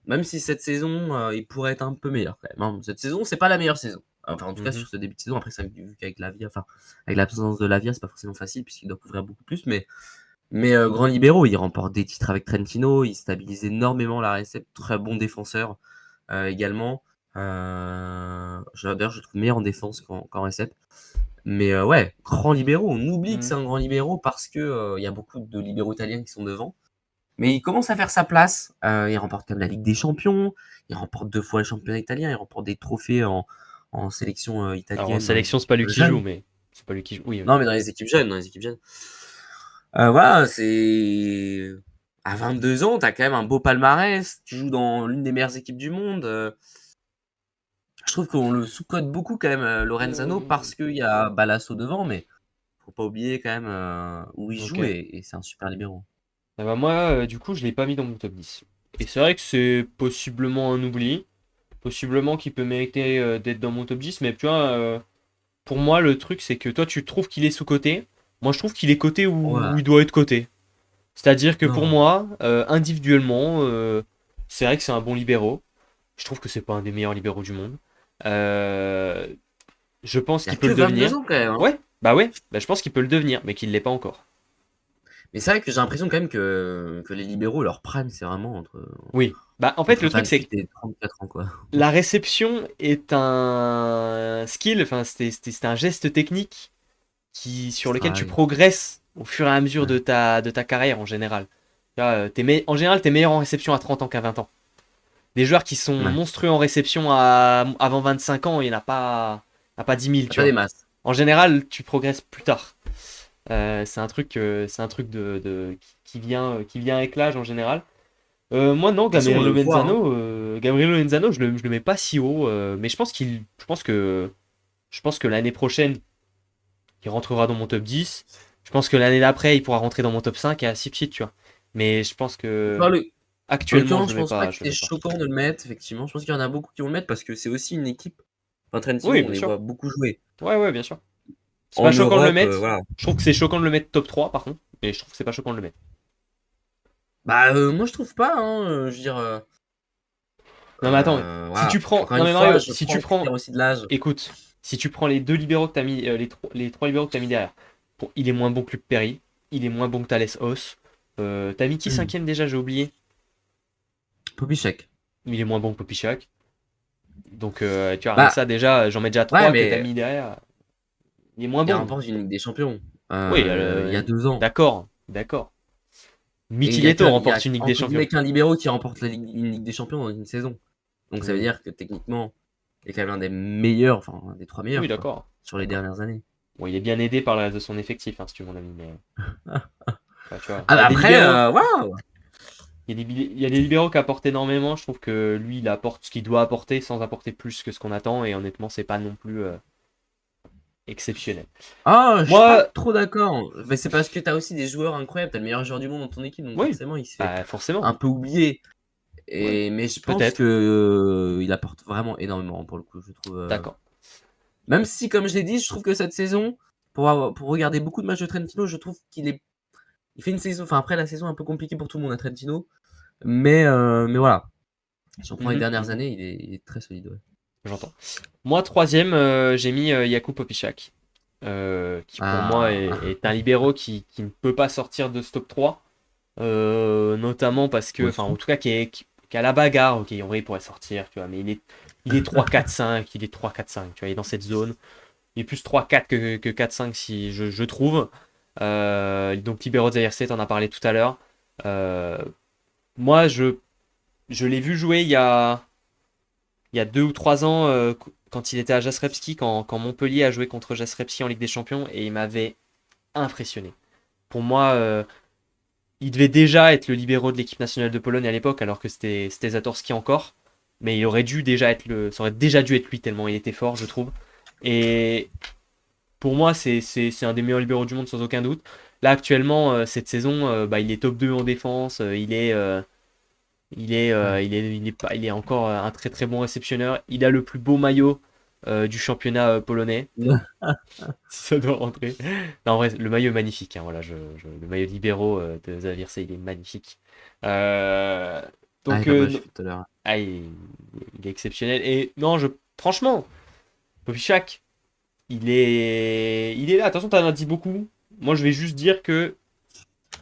Même si cette saison, il pourrait être un peu meilleur quand même, hein. Cette saison, c'est pas la meilleure saison. Enfin, en tout cas, Mhm. sur ce début de saison. Après, ça, vu qu'avec Lavia, enfin, avec l'absence de Lavia, c'est pas forcément facile puisqu'il doit couvrir beaucoup plus. Mais grand libéraux, il remporte des titres avec Trentino, il stabilise énormément la réception, très bon défenseur également. D'ailleurs, je le trouve meilleur en défense qu'en réception. Mais ouais, grand libéraux. On oublie que Mhm. c'est un grand libéraux parce que il y a beaucoup de libéraux italiens qui sont devant. Mais il commence à faire sa place. Il remporte quand même la Ligue des Champions. Il remporte 2 fois le championnat italien. Il remporte des trophées en sélection Alors en italienne dans les sélection, c'est équipes pas lui qui joue, jeunes. mais c'est pas lui qui joue. Oui, Non, mais dans les équipes jeunes, dans les équipes jeunes. Voilà, c'est à 22 ans, tu as quand même un beau palmarès. Tu joues dans l'une des meilleures équipes du monde. Je trouve qu'on le sous-cote beaucoup quand même, Lorenzano, Euh, parce qu'il y a Balasso devant, mais faut pas oublier quand même où il Ok. joue et c'est un super libéro. Ah bah moi, du coup, je l'ai pas mis dans mon top 10. Et c'est vrai que c'est possiblement un oubli. Possiblement qu'il peut mériter d'être dans mon top 10. Mais tu vois, pour moi, le truc, c'est que toi, tu trouves qu'il est sous-coté. Moi, je trouve qu'il est coté Ouais, où il doit être coté. C'est-à-dire que pour non, moi, individuellement, c'est vrai que c'est un bon libéro. Je trouve que c'est pas un des meilleurs libéraux du monde. Euh, je pense il y a qu'il peut que le 22 devenir. ans quand même, hein. Ouais, bah, je pense qu'il peut le devenir, mais qu'il l'est pas encore. Mais c'est vrai que j'ai l'impression quand même que les libéraux, leur prime, c'est vraiment Oui. Bah, en fait, entre le truc, c'est que 28 et 34 ans, quoi. la réception est un skill, enfin, c'était un geste technique Qui sur se lequel tu travaille. progresses au fur et à mesure Ouais. de ta carrière en général. Tu vois, en général, t'es meilleur en réception à 30 ans qu'à 20 ans. Des joueurs qui sont Ouais. monstrueux en réception avant 25 ans, il n'y en a pas 10 000, Y a tu pas des vois. masses. En général, tu progresses plus tard. C'est un truc qui vient avec l'âge en général. Moi non, De toute façon, on le voit, hein. Gabriel Lorenzano, je le mets pas si haut, mais je pense que l'année prochaine, il rentrera dans mon top 10. Je pense que l'année d'après, il pourra rentrer dans mon top 5 et ainsi de suite, tu vois. Mais je pense que Enfin, en actuellement, l'occurrence, je pense pas que je le c'est mets pas. choquant de le mettre, effectivement. Je pense qu'il y en a beaucoup qui vont le mettre parce que c'est aussi une équipe. Enfin, Trentino, Oui, on bien les sûr. voit beaucoup jouer. Ouais, bien sûr. C'est En pas choquant de le Europe, mettre. voilà. Je trouve que c'est choquant de le mettre top 3 par contre. Mais je trouve que c'est pas choquant de le mettre. Bah, moi, je trouve pas, hein, je veux dire, Non mais attends, si voilà. tu prends. Encore Non une mais fois, Mario, je si prends tu le critère prends. aussi de l'âge. Écoute, si tu prends les deux libéraux que t'as mis. Les trois libéraux que t'as mis derrière. Bon, il est moins bon que Luc Perry. Il est moins bon que Thales Os. T'as mis qui Mmh. cinquième déjà, j'ai oublié. Popichek. Il est moins bon que Popichak. Donc tu vois, rien que Bah, ça déjà, j'en mets déjà ouais, trois que t'as mais mis derrière. Il est moins il bon. remporte une Ligue des Champions, Oui, il y a 2 ans. d'accord. Et Mikileto il y a remporte une Ligue des entre Champions. guillemets qu'un libéraux qui remporte une Ligue des Champions dans une saison. Donc ça veut Oui, dire que techniquement, il est quand même l'un des meilleurs, enfin un des 3 oui, meilleurs quoi, d'accord. sur les D'accord. dernières années. Bon, il est bien aidé par le reste de son effectif, hein, si tu veux, mon ami. Mais ouais, tu vois, Ah il y a bah des après, libéraux. voilà! Il y a des libéraux qui apportent énormément. Je trouve que lui, il apporte ce qu'il doit apporter sans apporter plus que ce qu'on attend. Et honnêtement, c'est pas non plus exceptionnel. Ah, je suis pas Moi, trop d'accord. Mais c'est parce que tu as aussi des joueurs incroyables, tu as le meilleur joueur du monde dans ton équipe, donc oui, forcément il se fait bah, forcément. un peu oublier. Ouais, Mais je pense peut-être. que il apporte vraiment énormément pour le coup, je trouve. D'accord. Même si, comme je l'ai dit, je trouve que cette saison, pour regarder beaucoup de matchs de Trentino, je trouve il fait une saison. Enfin après la saison est un peu compliquée pour tout le monde à Trentino, mais voilà. Si on prend les Mhm, dernières mhm, années, il est très solide. Ouais. j'entends. Moi, troisième, j'ai mis Jakub Popichak. Qui pour moi Ah, est un libéro qui ne peut pas sortir de ce top 3. Notamment parce que, moi enfin, en aussi. tout cas, qui est à la bagarre. Ok, en vrai, il pourrait sortir, tu vois, mais il est 3-4-5, il est 3-4-5, tu vois, il est dans cette zone. Il est plus 3-4 que 4-5, si je trouve. Donc, Libero Zaïrse, t'en as parlé tout à l'heure. Euh, moi, je l'ai vu jouer il y a 2 ou 3 ans, quand il était à Jastrzębski, quand Montpellier a joué contre Jastrzębski en Ligue des Champions, et il m'avait impressionné. Pour moi, il devait déjà être le libéro de l'équipe nationale de Pologne à l'époque, alors que c'était Zatorski encore. Mais il aurait dû déjà être ça aurait déjà dû être lui tellement il était fort, je trouve. Et pour moi, c'est un des meilleurs libéraux du monde sans aucun doute. Là actuellement, cette saison, bah, il est top 2 en défense. Ouais. Il est encore un très très bon réceptionneur. Il a le plus beau maillot du championnat polonais. Si ça doit rentrer. Non, en vrai, le maillot est magnifique, hein, voilà, le maillot libéraux de Xavier C, il est magnifique. Euh, Ah, donc, comme moi, je non, suis tout à l'heure. ah, il est exceptionnel. Et non, franchement, Popichak, il est là. Attention, t'en as dit beaucoup. Moi, je vais juste dire que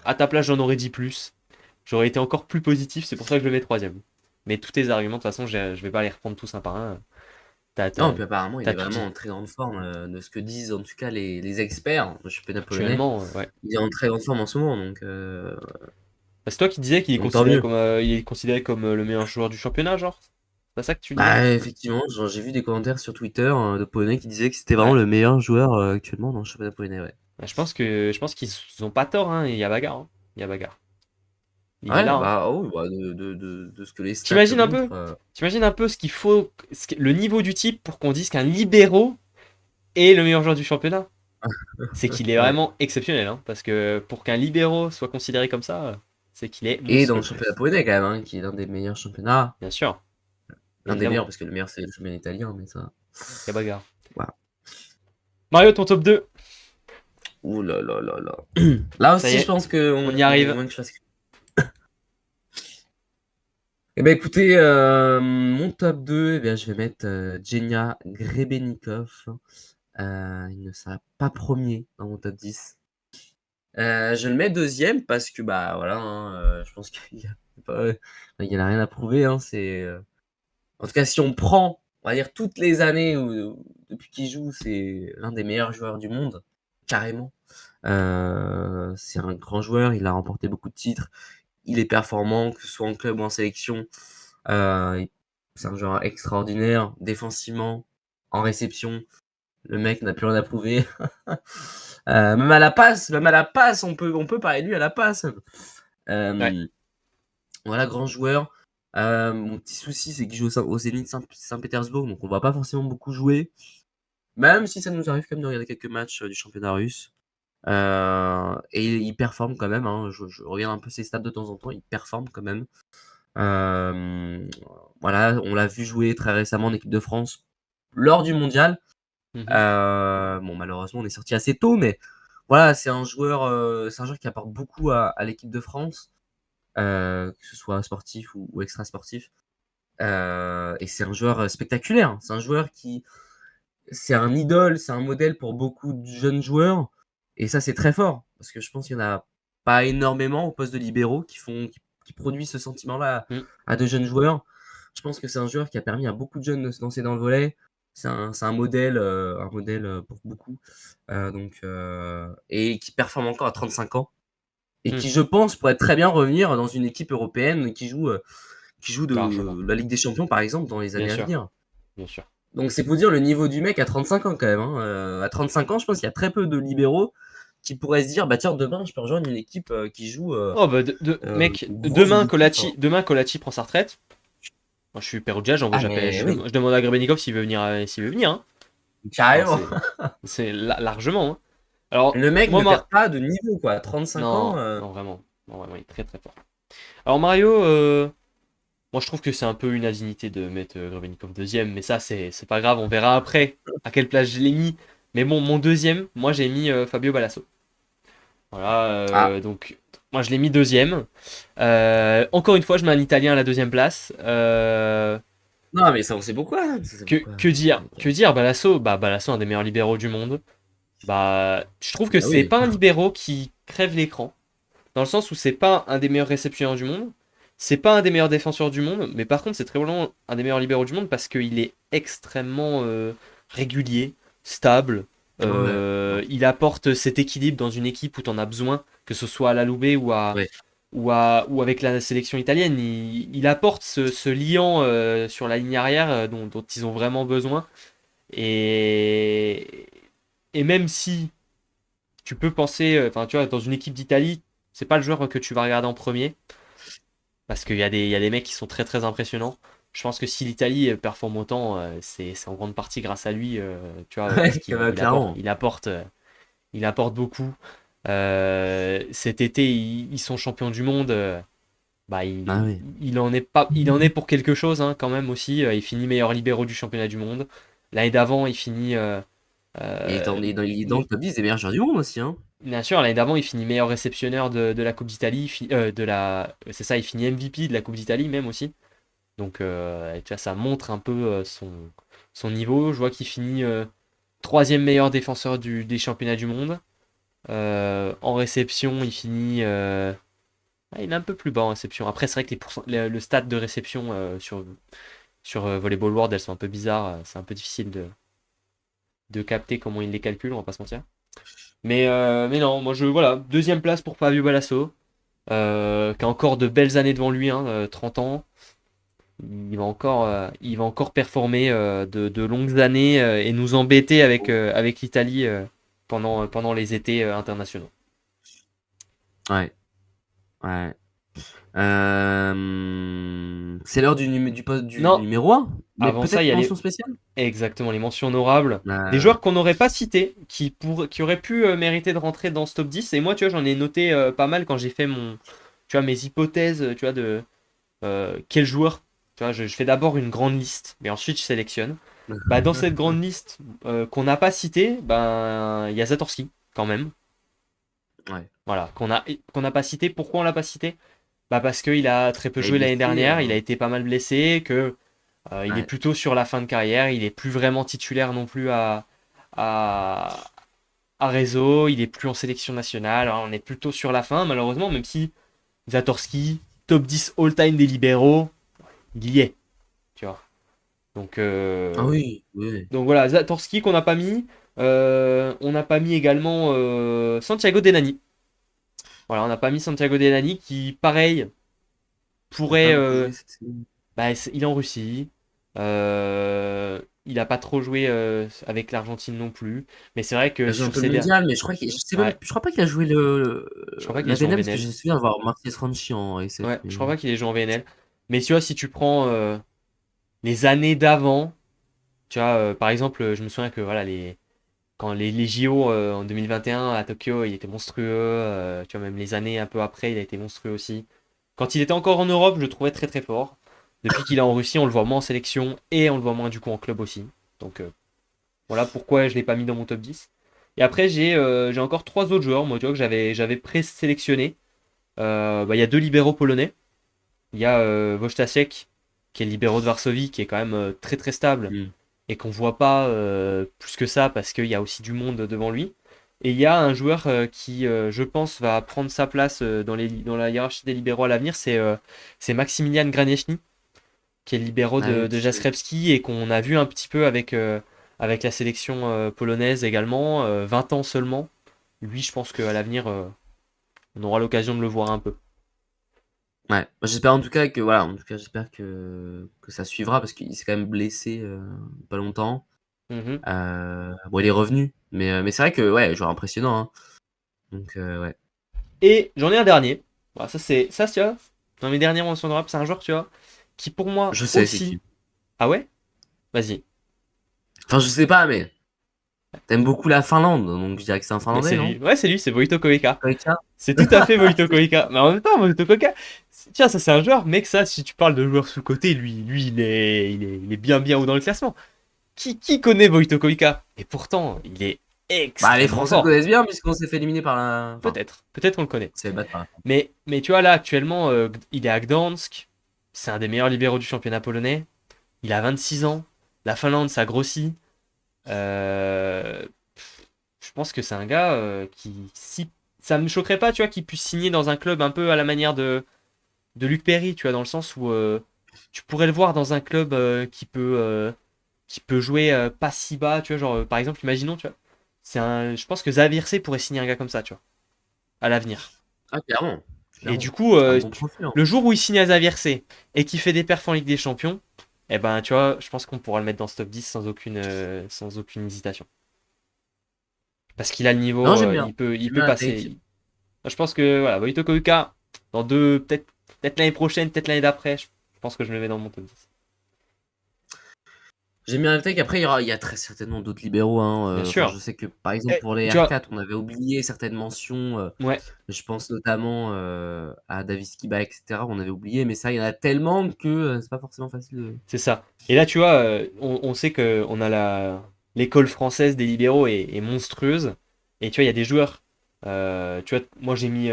à ta place, j'en aurais dit plus. J'aurais été encore plus positif. C'est pour ça que je le mets troisième. Mais tous tes arguments, de toute façon, je vais pas les reprendre tous un par un. T'as, Non, t'as, puis apparemment, il t'as est tout vraiment dit. en très grande forme, de ce que disent en tout cas les experts du championnat polonais. Actuellement, ouais. Il est en très grande forme en ce moment, Bah, c'est toi qui disais donc tant mieux. il est considéré comme le meilleur joueur du championnat, genre? C'est pas ça que tu disais? Bah, effectivement, j'ai vu des commentaires sur Twitter de Polonais qui disaient que c'était vraiment Ouais. le meilleur joueur actuellement dans le championnat polonais. Ouais. Bah, je pense qu'ils ont pas tort, hein. Il y a bagarre, hein. Il y a bagarre. Il est Ouais, là, hein. bah oui, bah, de ce que les stats T'imagines un peu? montrent. T'imagines un peu ce qu'il faut, le niveau du type pour qu'on dise qu'un libéro est le meilleur joueur du championnat? C'est qu'il est Ouais. vraiment exceptionnel, hein, parce que pour qu'un libéro soit considéré comme ça, c'est qu'il est Et dans le monstrueux. championnat polonais, quand même, hein, qui est l'un des meilleurs championnats. Bien sûr, L'un des meilleurs, évidemment. parce que le meilleur, c'est le championnat italien, mais ça. Y'a bagarre. Voilà. Mario, ton top 2. Ouh là là là là. Là Ça y aussi, je est, pense que on y arrive. moins que je fasse. Eh ben écoutez, mon top 2, eh bien, je vais mettre Genia Grebennikov. Il ne sera pas premier dans mon top 10. Je le mets deuxième parce que, bah voilà, hein, je pense qu'il y a, pas- il y en a rien à prouver. Hein, en tout cas, si on prend, on va dire, toutes les années depuis qu'il joue, c'est l'un des meilleurs joueurs du monde, carrément. C'est un grand joueur, il a remporté beaucoup de titres, il est performant, que ce soit en club ou en sélection. Euh, c'est un joueur extraordinaire, défensivement, en réception. Le mec n'a plus rien à prouver. Même à la passe, on peut parler de lui à la passe. Ouais. Euh, voilà, grand joueur. Mon petit souci, c'est qu'il joue au Zénith Saint-Pétersbourg, donc on va pas forcément beaucoup jouer. Même si ça nous arrive quand même de regarder quelques matchs du championnat russe. Et il performe quand même. Hein. Je regarde un peu ses stats de temps en temps. Il performe quand même. Euh, voilà, on l'a vu jouer très récemment en équipe de France lors du mondial. Mhm. Bon, malheureusement, on est sorti assez tôt, mais voilà, c'est un joueur qui apporte beaucoup à l'équipe de France, que ce soit sportif ou extra sportif. Et c'est un joueur spectaculaire. C'est un joueur c'est un idole, c'est un modèle pour beaucoup de jeunes joueurs. Et ça, c'est très fort, parce que je pense qu'il n'y en a pas énormément au poste de libéraux qui produisent ce sentiment-là Mm. à de jeunes joueurs. Je pense que c'est un joueur qui a permis à beaucoup de jeunes de se lancer dans le volley. C'est un modèle pour beaucoup. Et qui performe encore à 35 ans. Et Mm. qui, je pense, pourrait très bien revenir dans une équipe européenne qui joue Largement. de la Ligue des Champions, par exemple, dans les Bien années à sûr. venir. Bien sûr. Donc c'est pour dire le niveau du mec à 35 ans quand même. Hein. À 35 ans, je pense qu'il y a très peu de libéraux qui pourraient se dire, bah tiens, demain, je peux rejoindre une équipe qui joue Oh bah mec, une grosse équipe. Hein. Demain Colacci prend sa retraite. Moi, je suis Perugia, Ah mais oui, je demande à Grebennikov s'il veut venir, hein. Enfin, carrément. c'est largement, hein. Alors, Le mec moi, ne perd pas de niveau, quoi. À 35 ans. non, non, vraiment. Non, vraiment, il est très très fort. Alors, Mario, moi, je trouve que c'est un peu une indignité de mettre Grebennikov deuxième, mais ça, c'est pas grave, on verra après à quelle place je l'ai mis. Mais bon, mon deuxième, moi, j'ai mis Fabio Balasso. Voilà, Ah, donc, moi, je l'ai mis deuxième. Encore une fois, je mets un Italien à la deuxième place. non, mais ça, on sait pourquoi. Ça, c'est pourquoi. Que dire? Que dire? Balasso, bah, Balasso, un des meilleurs libéraux du monde. Bah, je trouve que Ah c'est oui. pas un libéraux qui crève l'écran. Dans le sens où c'est pas un des meilleurs réceptionneurs du monde, c'est pas un des meilleurs défenseurs du monde, mais par contre c'est très vraiment un des meilleurs libéraux du monde parce qu'il est extrêmement régulier, stable. Ouais. Il apporte cet équilibre dans une équipe où tu en as besoin, que ce soit à la Loubet Ouais. ou avec la sélection italienne. Il apporte ce liant sur la ligne arrière dont ils ont vraiment besoin. Et, et même si tu peux penser, enfin tu vois, dans une équipe d'Italie, c'est pas le joueur que tu vas regarder en premier, parce il y a des mecs qui sont très très impressionnants. Je pense que si l'Italie performe autant, c'est en grande partie grâce à lui, tu vois, parce Ouais, qu'il clairement. il apporte beaucoup. Cet été, ils sont champions du monde. Bah, Ah oui. il en est pas, il en est pour quelque chose hein, quand même aussi. Il finit meilleur libéraux du championnat du monde. L'année d'avant, il finit euh, Il est dans le top 10 des meilleurs joueurs du monde aussi. Hein. Bien sûr, l'année d'avant, il finit meilleur réceptionneur de la Coupe d'Italie, c'est ça, il finit MVP de la Coupe d'Italie même aussi. Donc, tu vois, ça montre un peu son niveau. Je vois qu'il finit troisième meilleur défenseur des championnats du monde. En réception, il finit, il est un peu plus bas en réception. Après, c'est vrai que le stat de réception sur Volleyball World, elles sont un peu bizarres. C'est un peu difficile de capter comment il les calcule, on va pas se mentir. Mais non, voilà, deuxième place pour Fabio Balasso, qui a encore de belles années devant lui, hein, 30 ans. Il va encore performer de longues années et nous embêter avec l'Italie pendant les étés internationaux. Ouais. Ouais. C'est l'heure du poste du Non, numéro 1, mais avant ça, il peut-être y a mention spéciale? exactement les mentions honorables. Des Euh, joueurs qu'on n'aurait pas cités, qui auraient pu mériter de rentrer dans ce top 10. Et moi, tu vois, j'en ai noté pas mal quand j'ai fait tu vois, mes hypothèses, tu vois, de quel joueur. Tu vois, je fais d'abord une grande liste, mais ensuite je sélectionne. Bah, dans cette grande liste qu'on n'a pas citée, ben, il y a Zatorski, quand même. Ouais. Voilà, qu'on n'a pas cité. Pourquoi on l'a pas cité? Bah parce qu'il a très peu Elle est joué l'année blessée, dernière, il a été pas mal blessé, que il est ouais. plutôt sur la fin de carrière, il est plus vraiment titulaire non plus à, à réseau, il est plus en sélection nationale, alors on est plutôt sur la fin malheureusement, même si Zatorski, top 10 all-time des libéraux, il y est, tu vois. Donc, Ah oui, oui. donc voilà, Zatorski qu'on n'a pas mis, on n'a pas mis également Santiago Denani. Voilà, on n'a pas mis Santiago Denani qui, pareil, Il a pourrait pas beaucoup joué cette saison. bah, il est en Russie. Il n'a pas trop joué avec l'Argentine non plus. Mais c'est vrai Il que a joué un sur peu le ces derniers. mondial, mais je crois qu'il je sais même Ouais, je crois pas qu'il a joué je crois pas qu'il ait la joué en VNL parce que VNL. j'ai souvenir d'avoir Marquez Franchi en SF, Ouais, je mais crois pas qu'il ait joué en VNL. Mais tu vois, si tu prends les années d'avant, tu vois, par exemple, je me souviens que voilà, quand les JO en 2021 à Tokyo, il était monstrueux. Tu vois, même les années un peu après, il a été monstrueux aussi. Quand il était encore en Europe, je le trouvais très très fort. Depuis qu'il est en Russie, on le voit moins en sélection et on le voit moins du coup en club aussi. Donc voilà pourquoi je ne l'ai pas mis dans mon top 10. Et après, j'ai encore trois autres joueurs, moi, tu vois, que j'avais présélectionné. Bah, il y a deux libéraux polonais. Il y a Wojtaszek, qui est le libéraux de Varsovie, qui est quand même très très stable mmh. et qu'on voit pas plus que ça parce qu'il y a aussi du monde devant lui. Et il y a un joueur qui, je pense, va prendre sa place dans la hiérarchie des libéraux à l'avenir, c'est Maximilian Granieczny, qui est le libéraux Ah oui, de petit jeune. Jastrzębski et qu'on a vu un petit peu avec la sélection polonaise également, 20 ans seulement. Lui, je pense qu'à l'avenir, on aura l'occasion de le voir un peu. Ouais, bah, j'espère en tout cas que voilà, en tout cas j'espère que ça suivra parce qu'il s'est quand même blessé, pas longtemps. Mhm. Bon il est revenu, mais c'est vrai que ouais, joueur impressionnant, hein. Donc ouais. Et j'en ai un dernier. Voilà, ça, tu vois, dans mes dernières mentions de rap, c'est un joueur, tu vois, qui pour moi Je sais c'est aussi. qui. Ah ouais? Vas-y. Enfin je sais pas, mais tu beaucoup la Finlande, donc je dirais que c'est un Mais Finlandais, c'est lui. non? Ouais, c'est lui, c'est Vojto Koika. Koika? C'est tout à fait Vojto Koika. Mais en même temps, Vojto Koika, tiens, ça c'est un joueur, mec, ça, si tu parles de joueur sous-côté, lui il est bien bien haut dans le classement. Qui connaît Vojto Koika? Et pourtant, il est Bah les extrêmement Français le fort. connaissent bien puisqu'on s'est fait éliminer par la enfin, Peut-être on le connaît. on s'est fait battre par la Mais tu vois, là, actuellement, il est à Gdansk. C'est un des meilleurs libéraux du championnat polonais. Il a 26 ans. La Finlande, ça grossit. Euh, je pense que c'est un gars qui, si ça me choquerait pas, tu vois, qu'il puisse signer dans un club un peu à la manière de Luc Perry, tu vois, dans le sens où tu pourrais le voir dans un club qui peut jouer pas si bas, tu vois, genre par exemple, imaginons, tu vois, je pense que Xavier C pourrait signer un gars comme ça, tu vois, à l'avenir. Ah clairement, Et clairement. du coup, C'est un bon profil, hein. le jour où il signe à Xavier C et qu'il fait des perfs en Ligue des Champions, eh ben, tu vois, je pense qu'on pourra le mettre dans ce top 10 sans aucune hésitation. Parce qu'il a le Non, niveau, j'aime bien. il J'aime peut bien la passer. take. Je pense que voilà, Vojto Kojuka, dans peut-être l'année prochaine, peut-être l'année d'après, je pense que je me mets dans mon top 10. J'aime bien la take. Après, il y a très certainement d'autres libéraux, hein. Bien Enfin, sûr. je sais que par exemple Eh, pour les tu vois, R4, on avait oublié certaines mentions. ouais, Je pense notamment à David Skiba, etc. On avait oublié, mais ça, il y en a tellement que c'est pas forcément facile de. c'est ça. Et là, tu vois, on sait que on a l'école française des libéraux est monstrueuse. Et tu vois, il y a des joueurs. Tu vois, moi j'ai mis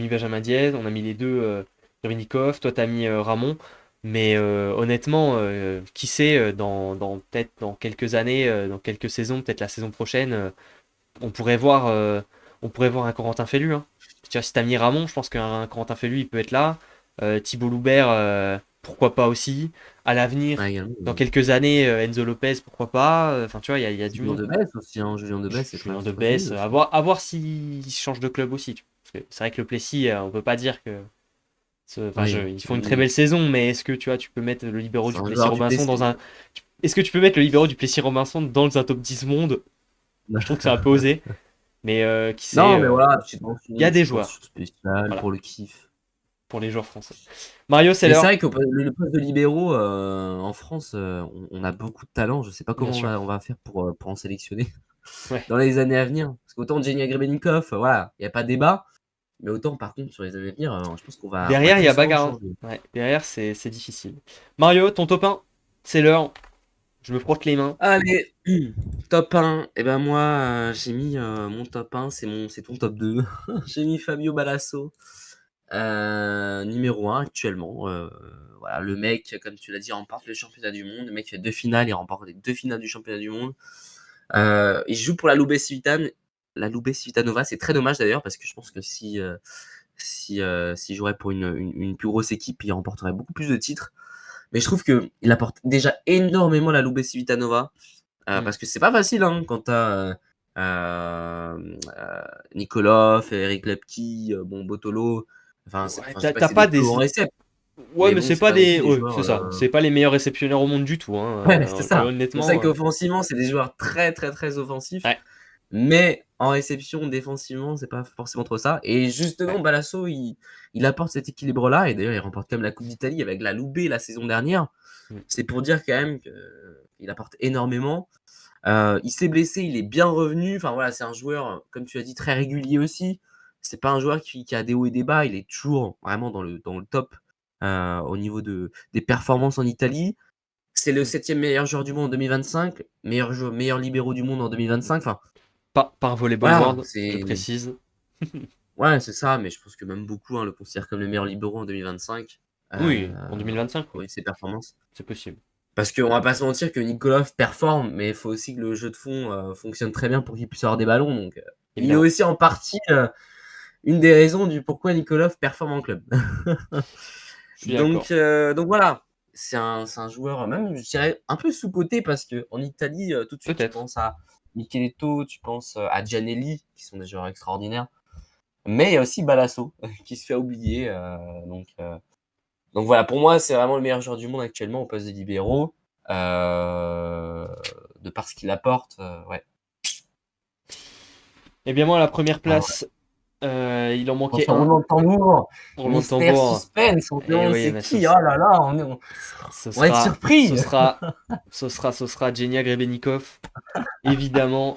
Benjamin Diaz, on a mis les deux Jurinikov, toi t'as mis Ramon. Mais honnêtement, qui sait, peut-être dans quelques années, dans quelques saisons, peut-être la saison prochaine, on pourrait voir, on pourrait voir un Corentin Fellu. Hein. Tu vois, si t'as mis Ramon, je pense qu'un Corentin Fellu, il peut être là. Thibaut Loubert, pourquoi pas aussi. À l'avenir, Ouais, également. dans quelques années, Enzo Lopez, pourquoi pas. Enfin, tu vois, il y a du Julien monde. Debesse aussi, hein. Julien Debesse, c'est Julien très solide Debesse, aussi. à voir s'il change de club aussi. Tu vois. Parce que c'est vrai que le Plessis, on peut pas dire que. Enfin, Oui, ils font une très oui. belle saison, mais est-ce que tu vois, tu peux mettre le libéraux C'est du un Plessis joueur du Robinson Plessis. Est-ce que tu peux mettre le libéraux du Plessis Robinson dans un top 10 monde? Je trouve que c'est un peu osé. Mais qui sait, Non, mais voilà, il y a des joueurs. petite spéciale Voilà. pour le kiff. pour les joueurs français. Mario, c'est Mais c'est l'heure. vrai que le poste de libéraux en France, on a beaucoup de talent. Je sais pas Bien comment sûr. on va faire pour en sélectionner Ouais. dans les années à venir. Parce qu'autant Jenny Agrebenikov, voilà, il n'y a pas de débat. Mais autant par contre sur les années à venir, je pense qu'on va Derrière, il y a triestement bagarre, hein. changer. Ouais. Derrière, c'est difficile. Mario, ton top 1, c'est l'heure. Je me frotte les mains. Allez, top 1. Et ben moi, j'ai mis mon top 1, c'est ton top 2. J'ai mis Fabio Balasso, numéro 1 actuellement. Voilà, le mec, comme tu l'as dit, remporte le championnat du monde. Le mec fait 2 finales, il remporte les 2 finales du championnat du monde. Il joue pour la Loubet Civitan. La Loubet Civitanova, c'est très dommage d'ailleurs parce que je pense que s'il jouerait pour une plus grosse équipe, il remporterait beaucoup plus de titres. Mais je trouve qu'il apporte déjà énormément la Loubet Civitanova. Mm. Parce que c'est pas facile hein, quand t'as Nikolov, Eric Lepki, bon, Botolo. Ouais, Je dis pas que t'as c'est pas des pros en des. récep, Ouais, mais mais bon, c'est c'est pas pas non plus des. des Ouais, joueurs. c'est ça. C'est pas les meilleurs réceptionneurs au monde du tout, Ouais, hein. c'est ça. On sait Honnêtement. qu'offensivement, c'est des joueurs très, très, très offensifs. Ouais. Mais en réception, défensivement, c'est pas forcément trop ça. Et justement, Ouais. Balasso, il apporte cet équilibre-là. Et d'ailleurs, il remporte quand même la Coupe d'Italie avec la Loubet la saison dernière. Mm. C'est pour dire quand même qu'il apporte énormément. Il s'est blessé, il est bien revenu. Enfin voilà, c'est un joueur, comme tu as dit, très régulier aussi. C'est pas un joueur qui a des hauts et des bas. Il est toujours vraiment dans le top au niveau des performances en Italie. C'est le Mm. 7e meilleur joueur du monde en 2025, meilleur libéraux du monde en 2025. Enfin, Par Volleyball voilà, World, je c'est précise. ouais, c'est ça. Mais je pense que même beaucoup le considèrent comme le meilleur libéraux en 2025 Oui, en 2025, au oui, vu de ses performances. c'est possible. Parce qu'on va pas se mentir que Nikolov performe, mais il faut aussi que le jeu de fond fonctionne très bien pour qu'il puisse avoir des ballons. Donc, il est Évidemment. aussi en partie une des raisons du pourquoi Nikolov performe en club. Je suis d'accord. Donc voilà, c'est un joueur même, je dirais, un peu sous-coté parce qu'en Italie, tout de suite, tu Peut-être. penses à Micheletto, tu penses à Giannelli, qui sont des joueurs extraordinaires. Mais il y a aussi Balasso, qui se fait oublier. Donc voilà, pour moi, c'est vraiment le meilleur joueur du monde actuellement au poste de libéraux. De par ce qu'il apporte, ouais. Eh bien, moi, à la première Ah ouais. place, il en manquait Attention, un. roulement de tambour, Roulement de mystère, tambour. suspense, on se Eh demande oui, c'est mais qui. Oh là là, ce on va être sera, ce surpris. sera, ce sera Genia Grebenikov, évidemment.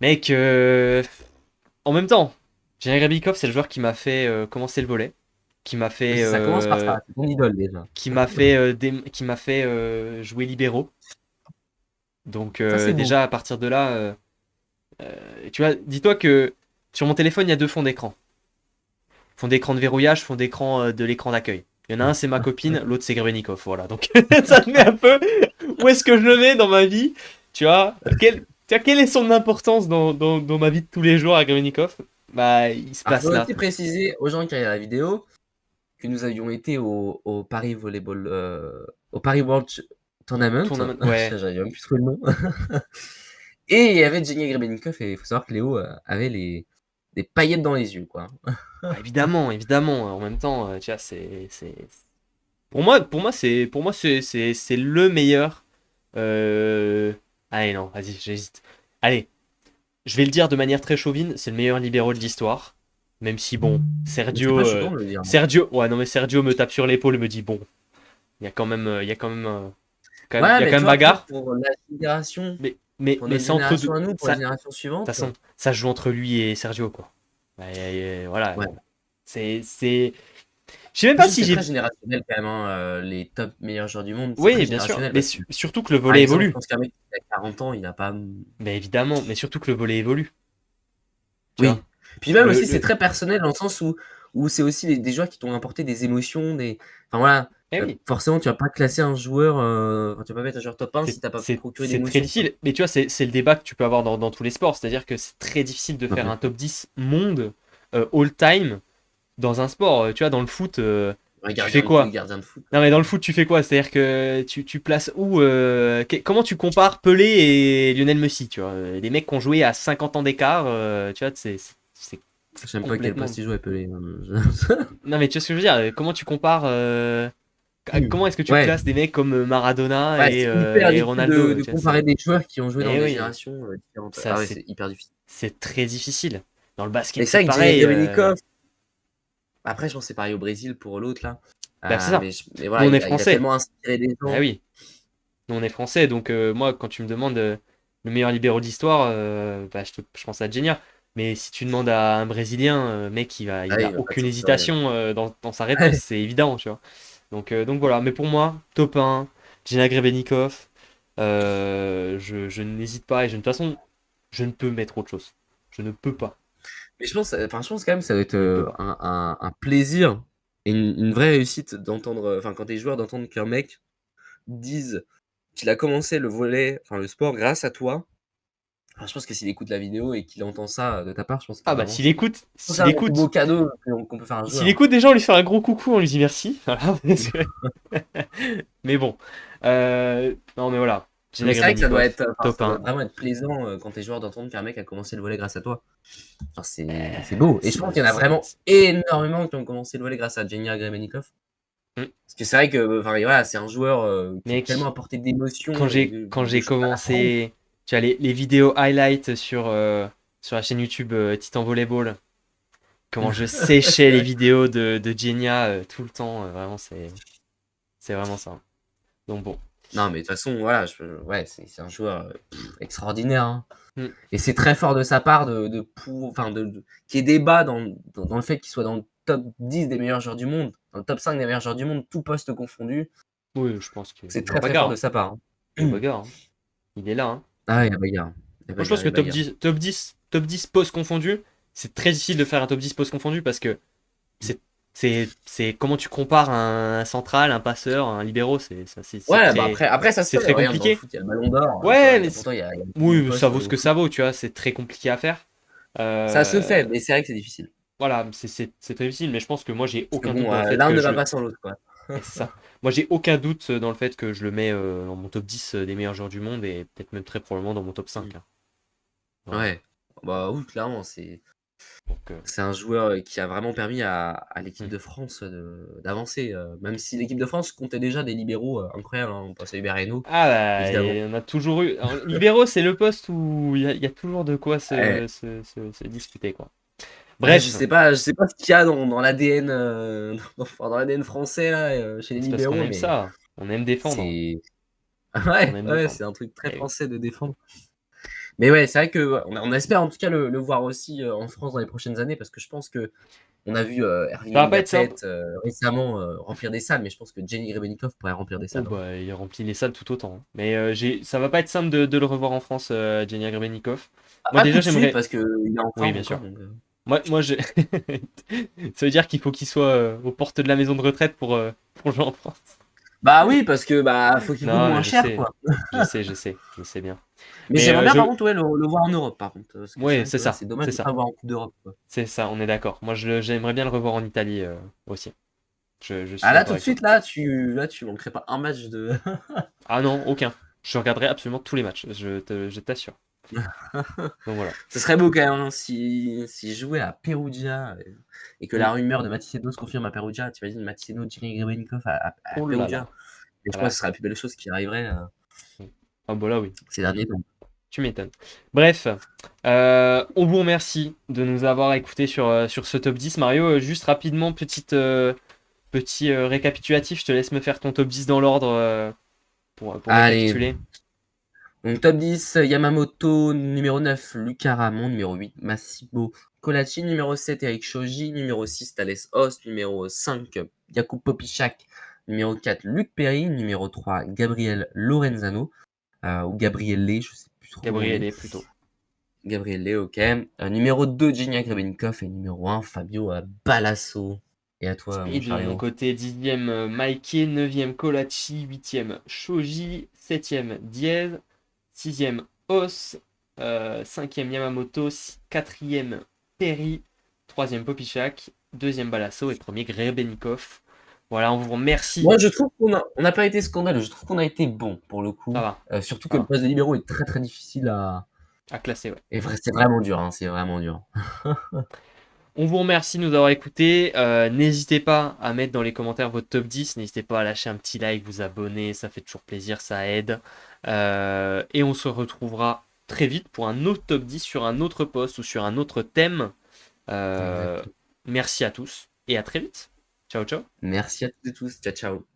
Mec, en même temps, Genia Grebenikov, c'est le joueur qui m'a fait commencer le volley, qui m'a Oui, fait, ça commence par ça, c'est ton idole déjà. qui m'a fait jouer libéraux. Donc Ça, c'est beau. déjà à partir de là, tu vois, dis-toi que sur mon téléphone, il y a deux fonds d'écran. Fond d'écran de verrouillage, fond d'écran de l'écran d'accueil. Il y en a un, c'est ma copine, l'autre, c'est Grebenikov. Voilà, donc ça te met un peu où est-ce que je le mets dans ma vie. Tu vois, quelle est son importance dans ma vie de tous les jours à Grebenikov? Bah, il se Alors, il place faut là. aussi préciser aux gens qui regardent la vidéo que nous avions été au Paris Volleyball, au Paris Tournament. Tournament, ouais, J'avais même plus trouvé le nom. Et il y avait Jenny Grebenikov et il faut savoir que Léo avait des paillettes dans les yeux, quoi. bah, évidemment, évidemment. En même temps, tu vois, pour moi, c'est le meilleur. Euh... Allez, non, vas-y, j'hésite. Allez, je vais le dire de manière très chauvine, c'est le meilleur libéro de l'histoire. Même si, bon, Mais c'est pas choquant de le dire. Ouais, non, mais Sergio me tape sur l'épaule et me dit, bon, il y a quand même, il Ouais, y a mais quand tu même vois, après, bagarre. pour la génération, pour Mais notre c'est entre génération deux. à nous, pour Ça, la de génération toute suivante, façon, ça se joue entre lui et Sergio, quoi. Voilà. ouais. C'est. Je sais même Je pas trouve que si c'est très j'ai. générationnel quand même, les top meilleurs joueurs du monde, c'est très Oui, bien sûr. générationnel Mais parce que, surtout que le par volet exemple, je évolue. pense qu'un mec qui a 40 ans, il n'a pas. Mais évidemment, mais surtout que le volet évolue. Tu vois. Oui. Puis même Le, aussi, c'est le... très personnel dans le sens où c'est aussi des joueurs qui t'ont apporté des émotions, des. Enfin voilà, Eh oui. forcément, tu vas pas classer un joueur, enfin, tu vas pas mettre un joueur top 1 si t'as pas procuré C'est très d'émotions, quoi. difficile. Mais tu vois, c'est le débat que tu peux avoir dans tous les sports. C'est-à-dire que c'est très difficile de faire Ok. un top 10 monde all-time dans un sport. Tu vois, dans le foot, Un tu fais gardien de but, quoi? gardien de foot. Non, mais dans le foot, tu fais quoi? C'est-à-dire que tu places où comment tu compares Pelé et Lionel Messi, tu vois? Des mecs qui ont joué à 50 ans d'écart, tu vois, c'est Je sais même pas quel complètement. poste il joue Pelé. Non, mais tu vois ce que je veux dire? Comment tu compares comment est-ce que tu Ouais, classes des mecs comme Maradona ouais, c'est hyper et difficile de, Ronaldo? de Tu vois, comparer des joueurs qui ont joué dans eh des oui, générations différentes. ça Ah ouais, c'est hyper difficile. c'est très difficile. Dans le Et basket, ça, c'est avec Jenny pareil. Grebenikov, Après, je pense que c'est pareil au Brésil pour l'autre là. Bah, c'est ça. Mais Nous, voilà, on est il a français. tellement inspiré des Bah gens. oui. Nous, on est français. Donc, moi, quand tu me demandes le meilleur libéro d'histoire, bah, je pense à Genia. Mais si tu demandes à un Brésilien, mec, Ah il oui, a il va pas te aucune sortir rien. hésitation dans sa réponse. C'est évident, tu vois. Donc voilà. Mais pour moi, top 1, Genia Grebennikov. Je n'hésite pas. Et de toute façon, je ne peux mettre autre chose. Je ne peux pas. Mais je pense quand même que ça doit être Je ne peux pas. un plaisir et une vraie réussite d'entendre, enfin quand t'es joueur, d'entendre qu'un mec dise qu'il a commencé le volley, enfin le sport grâce à toi. Enfin, je pense que s'il écoute la vidéo et qu'il entend ça de ta part, je pense que Ah bah, vraiment s'il écoute, je pense que c'est un des plus beaux s'il cadeaux qu'on peut faire à un joueur. écoute déjà, on lui fait un gros coucou, on lui dit merci. Voilà, mais bon. Non, mais voilà. Mais Gina c'est vrai que ça doit Grebennikov, être, enfin, top ça doit 1. vraiment être plaisant, quand tu es joueur d'entendre qu'un mec a commencé le volley grâce à toi. Genre c'est beau et je pense qu'il y en a C'est... vraiment énormément qui ont commencé le volley grâce à Genia Grebennikov. Hmm. Parce que c'est vrai que, enfin voilà, c'est un joueur, qui a tellement Mec, apporté d'émotions et quand de j'ai choses à la France. commencé, tu as les vidéos highlights sur la chaîne YouTube Titan Volleyball, comment je séchais C'est les vrai. vidéos de Genia tout le temps, vraiment, c'est vraiment ça. Donc bon. Non, mais de toute façon, voilà, ouais, c'est un joueur, extraordinaire, hein. Hmm. Et c'est très fort de sa part enfin qu'il y ait débat dans le fait qu'il soit dans le top 10 des meilleurs joueurs du monde, dans le top 5 des meilleurs joueurs du monde, tout poste confondu. Oui, je pense qu'il C'est y a très, très fort bagarre, de hein. sa part, Il y a hein. bagarre, hein. Il est là, hein. Ah, il y a bagarre. Il y a Moi, je pense bagarre, il y que a bagarre. top 10 postes confondus, c'est très difficile de faire un top 10 postes confondus parce que c'est, c'est comment tu compares un central, un passeur, un libéro, Ouais, bah, après ça se c'est fait, très regarde dans le compliqué. foot, il y a le ballon d'or, tu vois? Ouais, Il y mais a pourtant il y a beaucoup de oui, ça postes, vaut ce au que foot. ça vaut, tu vois, c'est très compliqué à faire. Ça se Euh, fait, mais c'est vrai que c'est difficile. voilà, c'est très difficile, mais je pense que moi, j'ai Parce que aucun doute bon, dans le fait l'un que ne je va le. pas sans l'autre, quoi. Et c'est ça. Moi, j'ai aucun doute dans le fait que je le mets dans mon top 10 des meilleurs joueurs du monde et peut-être même très probablement dans mon top Mmh. 5, hein. Vraiment. Ouais. Bah, oui, clairement, Donc, c'est un joueur, qui a vraiment permis à l'équipe hmm. de France, d'avancer, même si l'équipe de France comptait déjà des libéraux, incroyables, hein. On pense à Hubert Hainaut, Ah bah, évidemment. et on a toujours eu. Alors, libéraux, c'est le poste où il y a toujours de quoi Ouais. se disputer, quoi. Ouais, Bref, je sais pas ce qu'il y a dans l'ADN, enfin, dans l'ADN français là, chez les c'est parce qu'on libéraux, aime mais ça. On aime défendre. c'est On ouais, aime ouais, défendre. c'est un truc très Eh oui. français de défendre. Mais ouais, c'est vrai que, ouais, on espère en tout cas le voir aussi, en France dans les prochaines années parce que je pense qu'on a vu, Ça Erving va pas être simple. Lingapet, récemment, remplir des salles, mais je pense que Jenny Grebennikov pourrait remplir des Oh salles, hein. bah, il remplit les salles tout autant, hein. Mais ça va pas être simple de le revoir en France, Genia Grebennikov. Ah, Moi, pas tout déjà, de suite j'aimerais. parce qu'il est en Oui, forme bien encore sûr. donc Moi, ça veut dire qu'il faut qu'il soit aux portes de la maison de retraite pour jouer en France. bah oui, parce que, bah, faut qu'il coûte Non, moins mais cher, quoi. je sais bien. Mais Mais j'aimerais bien par contre, ouais, le voir en Europe par contre, parce que c'est ouais, vrai que, ouais, c'est dommage c'est de pas ça, le voir en coupe d'Europe, quoi. c'est ça, on est d'accord. Moi, j'aimerais bien le revoir en Italie aussi. Je suis Ah là, tout d'accord de avec toi. suite, là, tu manquerais pas un match de Ah non, aucun. Je regarderai absolument tous les matchs, je t'assure. Donc voilà. Ce serait beau quand même, hein, s'il jouait à Perugia et que Mm. la rumeur de Maticeno se confirme à Perugia. T'imagines Maticeno, Giri Grebennikov à Oh là là. Perugia? Et je Ah crois que là. ce serait la plus belle chose qui arriverait, Mm. Ah bah là, oui. ces derniers temps. Tu m'étonnes. Bref, on vous remercie de nous avoir écoutés sur ce top 10. Mario, juste rapidement, petit récapitulatif. Je te laisse me faire ton top 10 dans l'ordre pour Allez, récapituler. donc top 10, Yamamoto, numéro 9, Luca Ramon, numéro 8, Massimo Colaci, numéro 7, Eric Shoji, numéro 6, Thales Host, numéro 5, Jakub Popiszak, numéro 4, Luc Perry, numéro 3, Gabriel Lorenzano, ou Gabriele, je sais plus trop comment on dit. Gabriel, plutôt. Gabriele, ok. Numéro 2, Genia Grebennikov, et numéro 1, Fabio Balasso. Et à toi, Et mon de cher mon Léo. côté, 10e Maike, 9e Kolachi, 8e Shoji, 7e Diez, 6e Os, 5e Yamamoto, 4e Perry, 3e Popichak, 2e Balasso et 1er Grebenikov. Voilà, on vous remercie. Moi, je trouve on n'a pas été scandaleux. Je trouve qu'on a été bon, pour le Ça coup. va, Surtout ça que le va. poste de libéraux est très, très difficile à À classer, ouais. et c'est vraiment dur, hein, c'est vraiment dur. On vous remercie de nous avoir écoutés. N'hésitez pas à mettre dans les commentaires votre top 10. N'hésitez pas à lâcher un petit like, vous abonner. Ça fait toujours plaisir, ça aide. Et on se retrouvera très vite pour un autre top 10 sur un autre poste ou sur un autre thème. Euh, Exactement. Merci à tous et à très vite. Ciao, ciao. Merci à toutes et tous. Ciao, ciao.